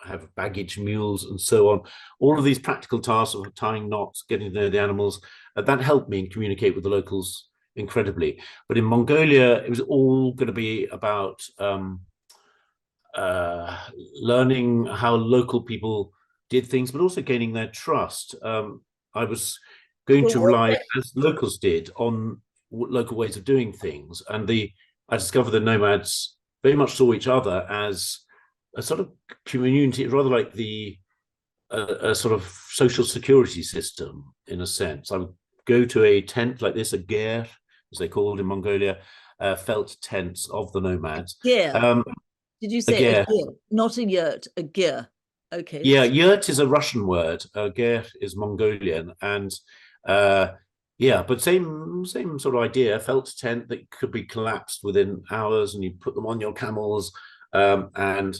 have baggage mules, and so on. All of these practical tasks of tying knots, getting to know the animals, that helped me communicate with the locals incredibly. But in Mongolia, it was all going to be about learning how local people did things, but also gaining their trust. I was going to rely, as locals did, on local ways of doing things, and I discovered the nomads very much saw each other as a sort of community, rather like a sort of social security system in a sense. I would go to a tent like this, a ger, as they called in Mongolia, felt tents of the nomads. Yeah. Did you say a ger? Not a yurt, a ger. Okay. Yeah, yurt is a Russian word. Ger is Mongolian, and yeah, but same sort of idea. Felt tent that could be collapsed within hours, and you put them on your camels, and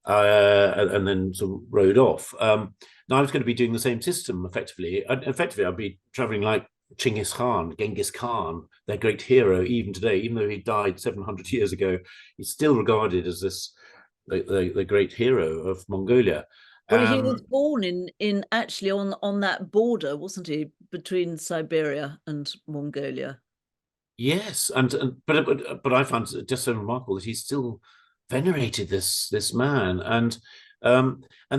then sort of rode off. Now I was going to be doing the same system effectively. Effectively, I'd be traveling like Chinggis Khan, Genghis Khan, their great hero, even today. Even though he died 700 years ago, he's still regarded as the great hero of Mongolia. Well, he was born in actually on that border, wasn't he, between Siberia and Mongolia? Yes, but I found it just so remarkable that he's still venerated, this man, and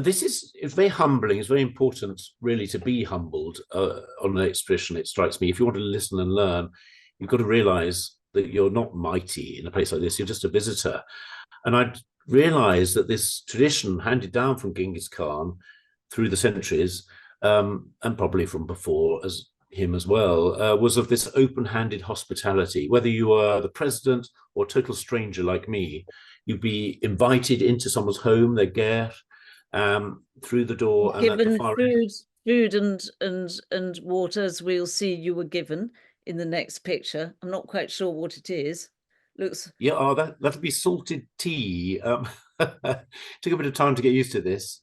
this is, it's very humbling. It's very important, really, to be humbled on an expedition. It strikes me, if you want to listen and learn, you've got to realize that you're not mighty in a place like this. You're just a visitor, and I realized that this tradition handed down from Genghis Khan through the centuries, and probably from before as him as well, was of this open-handed hospitality. Whether you were the president or a total stranger like me, you'd be invited into someone's home, their ger, through the door, and at the far end. Food and water, as we'll see you were given in the next picture. I'm not quite sure what it is. Looks, yeah, that'll be salted tea. Took a bit of time to get used to this.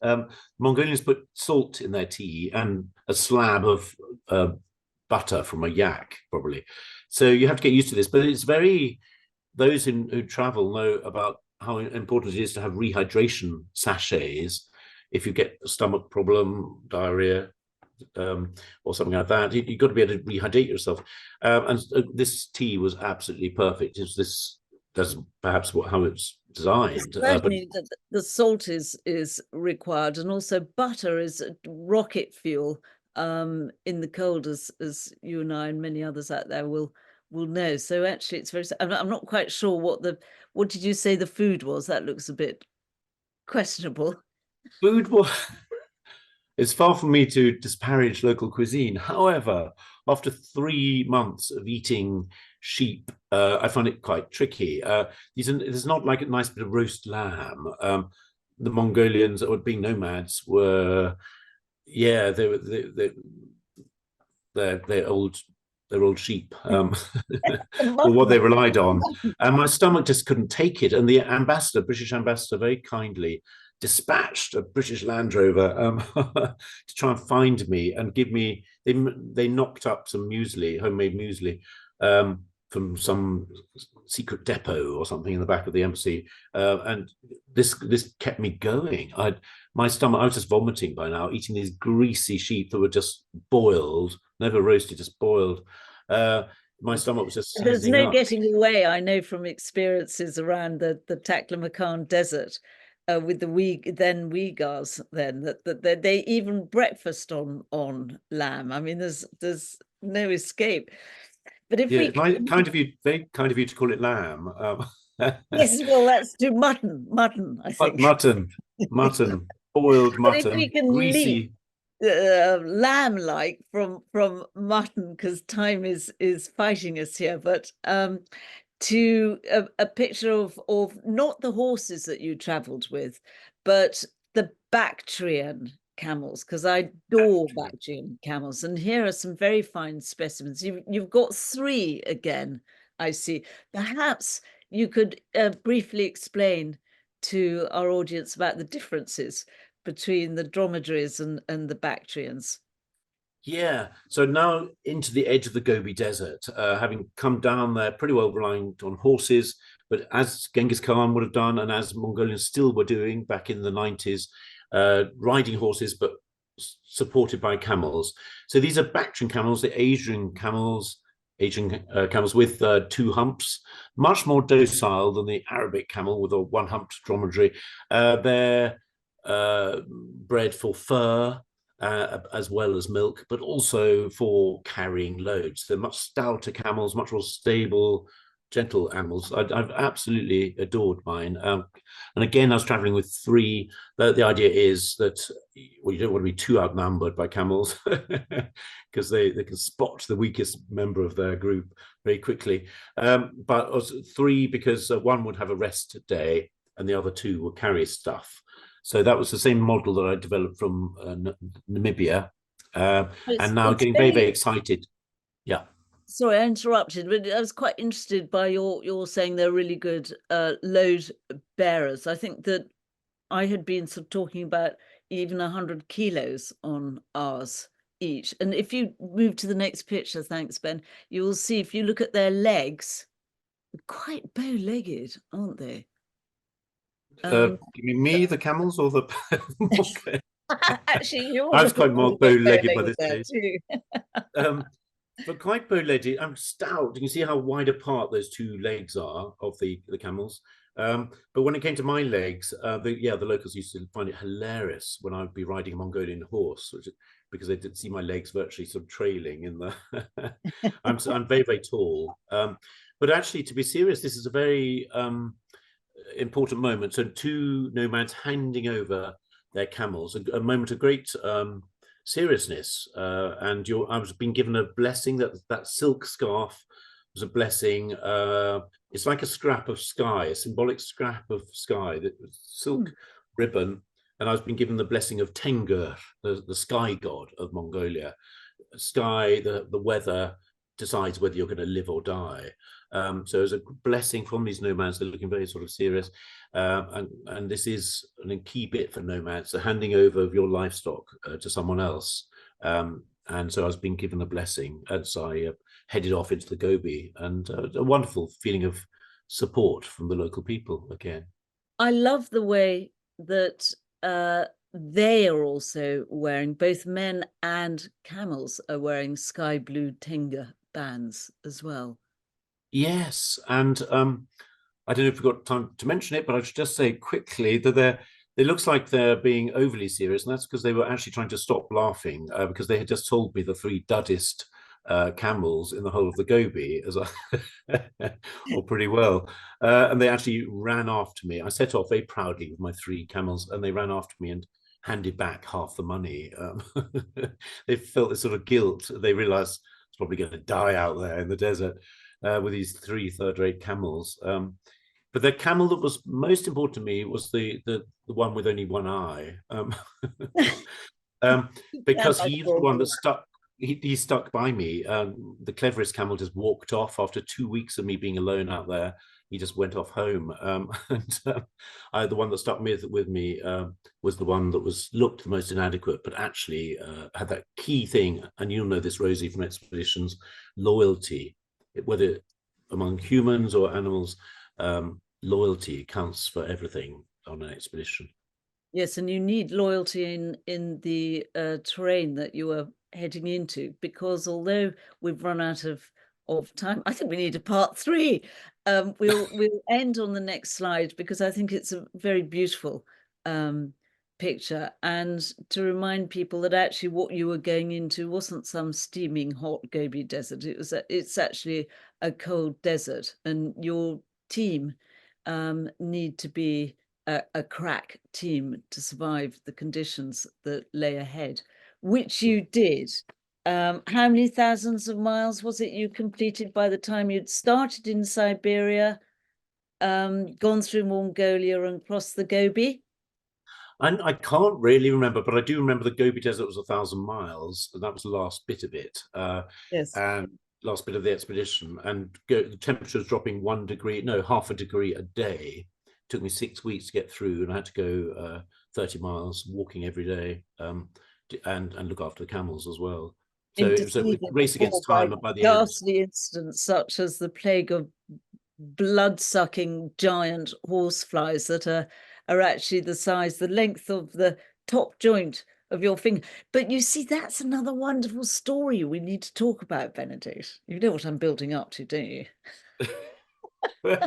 Mongolians put salt in their tea and a slab of butter from a yak, probably. So you have to get used to this. But it's very, those who travel know about how important it is to have rehydration sachets. If you get a stomach problem, diarrhea, or something like that, you've got to be able to rehydrate yourself. And this tea was absolutely perfect. That's perhaps how it's designed. certainly that the salt is required, and also butter is rocket fuel in the cold, as you and I and many others out there will know. So actually, it's very. I'm not quite sure what did you say the food was? That looks a bit questionable. Food was. It's far from me to disparage local cuisine. However, after 3 months of eating sheep, I find it quite tricky. There's not like a nice bit of roast lamb. The Mongolians, or being nomads, were, yeah, they're old sheep, or what they relied on, and my stomach just couldn't take it. And the ambassador, British ambassador, very kindly dispatched a British Land Rover to try and find me and give me. They knocked up some muesli, homemade muesli, from some secret depot or something in the back of the embassy, and this kept me going. My stomach, I was just vomiting by now, eating these greasy sheep that were just boiled, never roasted, just boiled. My stomach was just There's seizing no up. getting away. I know from experiences around the Taklamakan Desert with the Uyghurs then that they even breakfast on lamb. I mean, there's no escape. But if we very kind of you to call it lamb. yes, well, let's do mutton, I think. Mutton, boiled But if mutton, we can leap greasy. lamb-like from mutton, because time is fighting us here, but to a picture of not the horses that you traveled with, but the Bactrian camels, because I adore Bactrian camels. And here are some very fine specimens. You've got 3 again, I see. Perhaps you could briefly explain to our audience about the differences between the dromedaries and the Bactrians. Yeah, so now into the edge of the Gobi Desert, having come down there pretty well reliant on horses, but as Genghis Khan would have done, and as Mongolians still were doing back in the 90s, riding horses, but supported by camels. So these are Bactrian camels, the Asian camels with 2 humps, much more docile than the Arabic camel with a 1-humped dromedary. They're bred for fur, as well as milk, but also for carrying loads. They're much stouter camels, much more stable, gentle animals. I've absolutely adored mine. And again, I was traveling with 3. The idea is that, well, you don't want to be too outnumbered by camels because they can spot the weakest member of their group very quickly. But also 3 because one would have a rest day and the other 2 would carry stuff. So that was the same model that I developed from Namibia, and now getting very, very excited. Yeah. Sorry, I interrupted, but I was quite interested by your saying they're really good load bearers. I think that I had been sort of talking about even 100 kilos on ours each. And if you move to the next picture, thanks, Ben, you will see if you look at their legs, they're quite bow-legged, aren't they? You mean me, the camels, or the? Actually, you're I was quite more bow-legged by this there stage. But quite bow-legged. I'm stout. You can see how wide apart those 2 legs are of the camels. But when it came to my legs, the locals used to find it hilarious when I would be riding a Mongolian horse, because they did see my legs virtually sort of trailing in the. I'm very, very tall. But actually, to be serious, this is a very important moment. So 2 nomads handing over their camels, a moment of great seriousness. And I was being given a blessing. That silk scarf was a blessing. It's like a scrap of sky, a symbolic scrap of sky, that silk ribbon. And I was being given the blessing of Tengur, the sky god of Mongolia. Sky, the weather decides whether you're going to live or die. So it's a blessing from these nomads. They're looking very sort of serious. And this is a key bit for nomads, the handing over of your livestock to someone else. And so I was being given a blessing as I headed off into the Gobi, and a wonderful feeling of support from the local people again. I love the way that they are also wearing, both men and camels are wearing sky blue Tenga bands as well. Yes, and I don't know if we've got time to mention it, but I should just say quickly that it looks like they're being overly serious, and that's because they were actually trying to stop laughing because they had just told me the 3 duddest camels in the whole of the Gobi, or pretty well, and they actually ran after me. I set off very proudly with my 3 camels, and they ran after me and handed back half the money. They felt this sort of guilt. They realized it's probably going to die out there in the desert with these 3 third-rate camels. But the camel that was most important to me was the one with only one eye, because he's the one that stuck. He stuck by me. The cleverest camel just walked off after 2 weeks of me being alone out there. He just went off home, and the one that stuck with me was the one that looked the most inadequate, but actually had that key thing. And you'll know this, Rosie, from expeditions: loyalty, whether among humans or animals. Loyalty counts for everything on an expedition. Yes, and you need loyalty in the terrain that you are heading into, because although we've run out of time, I think we need a part 3. We'll end on the next slide, because I think it's a very beautiful picture, and to remind people that actually what you were going into wasn't some steaming hot Gobi desert. It's actually a cold desert, and your team need to be a crack team to survive the conditions that lay ahead, which you did. How many thousands of miles was it you completed by the time you'd started in Siberia, gone through Mongolia and crossed the Gobi? I can't really remember, but I do remember the Gobi Desert was 1,000 miles, and that was the last bit of it, Yes. and last bit of the expedition. And the temperature was dropping 1 degree, no, half a degree a day. It took me 6 weeks to get through, and I had to go 30 miles walking every day, and look after the camels as well. So it was a Interceded race before against by time by the end. ghastly incidents such as the plague of blood-sucking giant horseflies that are actually the length of the top joint of your finger. But you see, that's another wonderful story we need to talk about, Benedict. You know what I'm building up to, don't you? Do you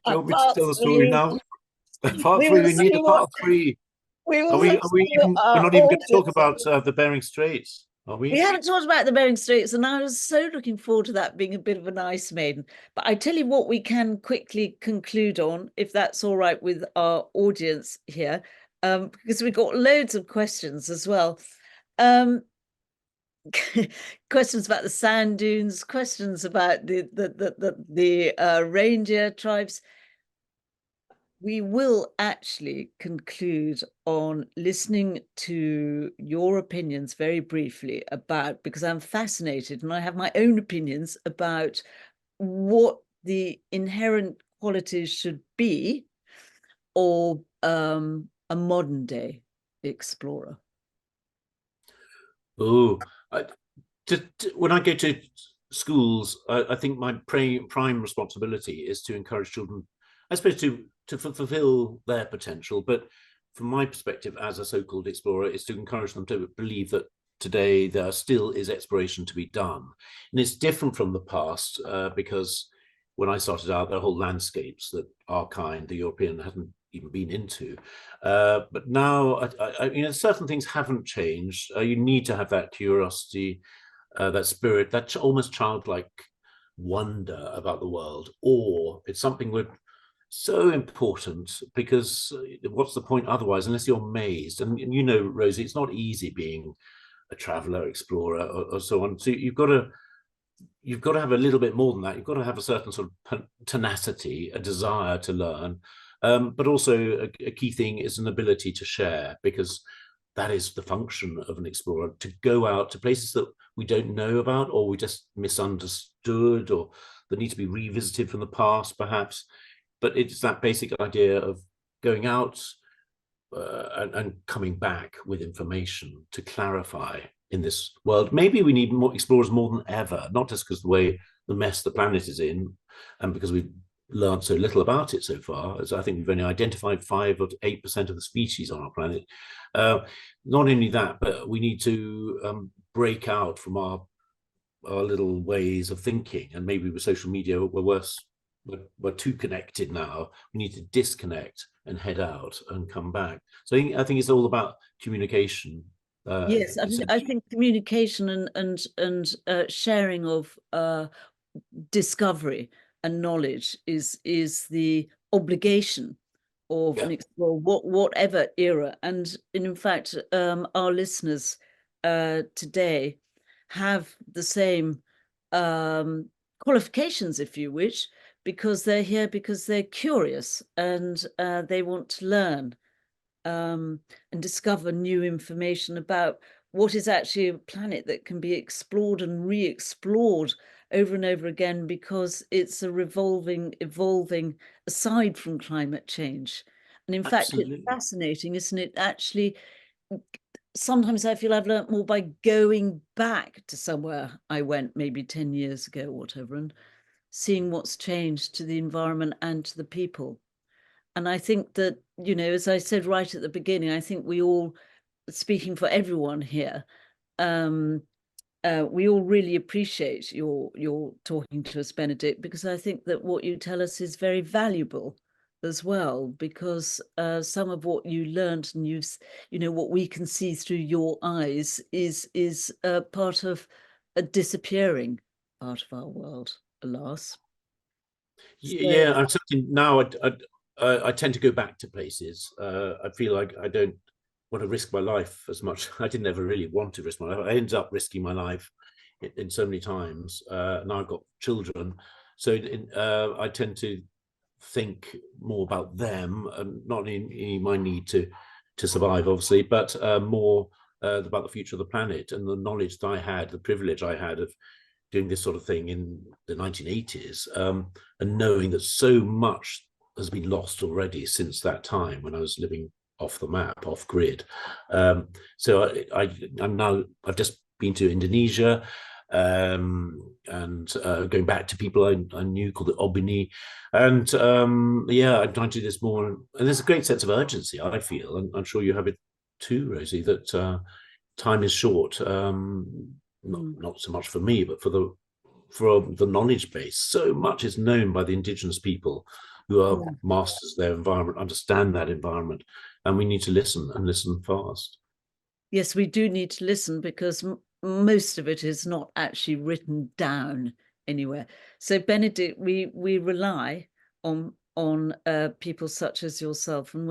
want me to Part tell the story three. now? Part We three. will We need see a what part three. we Are will we? Are we see what even? We're our not even going to talk audience. about the Bering Straits, are We we? haven't talked about the Bering Straits, and I was so looking forward to that being a bit of an ice maiden. But I tell you what, we can quickly conclude on, if that's all right with our audience here, because we've got loads of questions as well. Questions about the sand dunes, questions about the reindeer tribes. We will actually conclude on listening to your opinions very briefly about, because I'm fascinated and I have my own opinions about what the inherent qualities should be of a modern day explorer. Oh, when I go to schools, I think my prime responsibility is to encourage children, I suppose, to fulfill their potential. But from my perspective as a so-called explorer, is to encourage them to believe that today there still is exploration to be done. And it's different from the past because when I started out, there are whole landscapes that our kind, the European, hadn't even been into. But now, certain things haven't changed. You need to have that curiosity, that spirit, that almost childlike wonder about the world, or it's something we're so important because what's the point otherwise, unless you're amazed? And you know, Rosie, it's not easy being a traveler, explorer, or so on. So you've got to have a little bit more than that. You've got to have a certain sort of tenacity, a desire to learn, but also a key thing is an ability to share, because that is the function of an explorer, to go out to places that we don't know about, or we just misunderstood, or that need to be revisited from the past, perhaps. But it's that basic idea of going out and coming back with information to clarify in this world. Maybe we need more explorers more than ever, not just because the way the mess the planet is in, and because we've learned so little about it so far, as I think we've only identified 5 or 8% of the species on our planet. Not only that, but we need to break out from our little ways of thinking. And maybe with social media, we're worse. We're too connected now. We need to disconnect and head out and come back. So I think it's all about communication. Yes, I think communication and sharing of discovery and knowledge is the obligation of an explorer, whatever era. And in fact, our listeners today have the same qualifications, if you wish, because they're here because they're curious and they want to learn and discover new information about what is actually a planet that can be explored and re-explored over and over again, because it's a evolving aside from climate change. And in fact, it's fascinating, isn't it? Actually, sometimes I feel I've learnt more by going back to somewhere I went maybe 10 years ago or whatever, and seeing what's changed to the environment and to the people. And I think that, you know, as I said right at the beginning, I think we all, speaking for everyone here, we all really appreciate your talking to us, Benedict, because I think that what you tell us is very valuable. as well, because some of what you learned and what we can see through your eyes is part of a disappearing part of our world, alas. Yeah, I'm certainly now. I tend to go back to places. I feel like I don't want to risk my life as much. I didn't ever really want to risk my life. I ended up risking my life in so many times. Now I've got children, so I tend to think more about them, and not in my need to survive, obviously, but more about the future of the planet and the knowledge that I had, the privilege I had of doing this sort of thing in the 1980s, and knowing that so much has been lost already since that time when I was living off the map, off grid. So I'm now, I've just been to Indonesia, and going back to people I knew called the Obini, and yeah, I'm trying to do this more, and there's a great sense of urgency, I feel, and I'm sure you have it too, Rosie, that time is short. Not so much for me, but for the knowledge base. So much is known by the indigenous people who are masters of their environment, understand that environment, and we need to listen, and listen fast. Yes, we do need to listen, because most of it is not actually written down anywhere. So Benedict, we rely on people such as yourself, and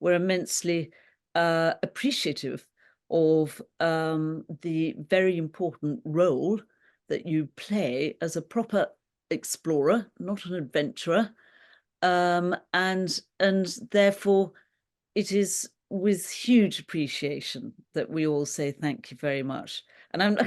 we're immensely appreciative of the very important role that you play as a proper explorer, not an adventurer, and therefore it is with huge appreciation that we all say thank you very much. And I'm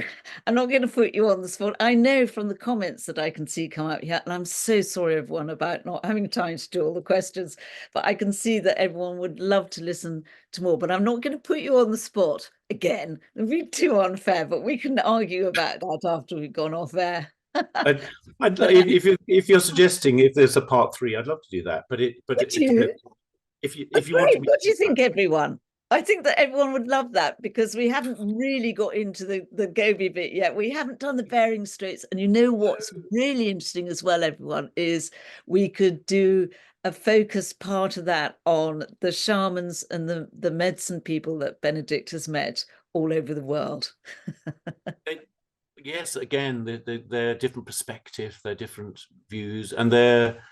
not going to put you on the spot. I know from the comments that I can see come out here, and I'm so sorry everyone about not having time to do all the questions, but I can see that everyone would love to listen to more. But I'm not going to put you on the spot again. It'd be too unfair, but we can argue about that after we've gone off air. If you're suggesting if there's a part 3, I'd love to do that. But it depends. If you want to, what do you think, everyone? I think that everyone would love that, because we haven't really got into the Gobi bit yet. We haven't done the Bering Straits. And you know what's really interesting as well, everyone, is we could do a focused part of that on the shamans and the medicine people that Benedict has met all over the world. Yes, again, they're different perspective, they're different views, and they're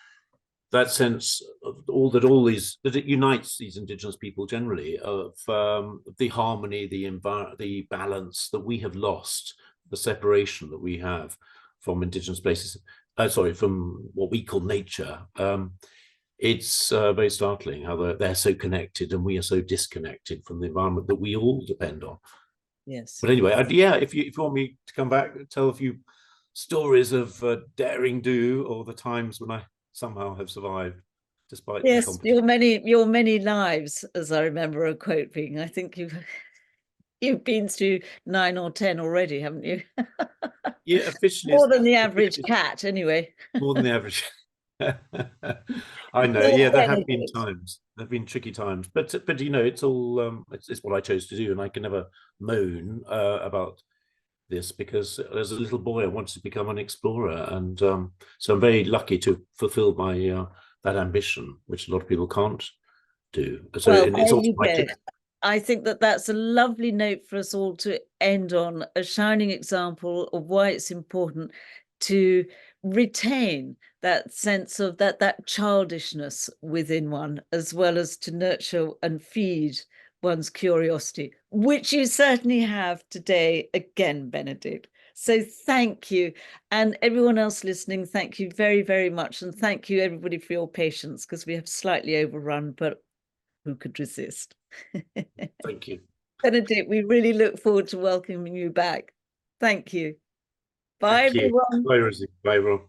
that sense of all these that it unites these indigenous people generally, of the harmony, the balance that we have lost, the separation that we have from indigenous places, from what we call nature. It's very startling how they're so connected and we are so disconnected from the environment that we all depend on. Yes. But anyway, yeah, if you want me to come back, tell a few stories of daring do, or the times when I somehow have survived despite the competition. Your many lives, as I remember a quote being. I think you've been through 9 or 10 already, haven't you? Yeah, officially more than the average cat, anyway. More than the average. I know. Yeah, there have been times. There have been tricky times, but it's all it's what I chose to do, and I can never moan about this, because as a little boy I wanted to become an explorer, and so I'm very lucky to fulfill my that ambition, which a lot of people can't do. So it's also my I think that that's a lovely note for us all to end on, a shining example of why it's important to retain that sense of that childishness within one, as well as to nurture and feed one's curiosity, which you certainly have today again, Benedict. So thank you. And everyone else listening, thank you very, very much. And thank you, everybody, for your patience, because we have slightly overrun, but who could resist? Thank you. Benedict, we really look forward to welcoming you back. Thank you. Bye, everyone. Bye, Rosie. Bye, Rob.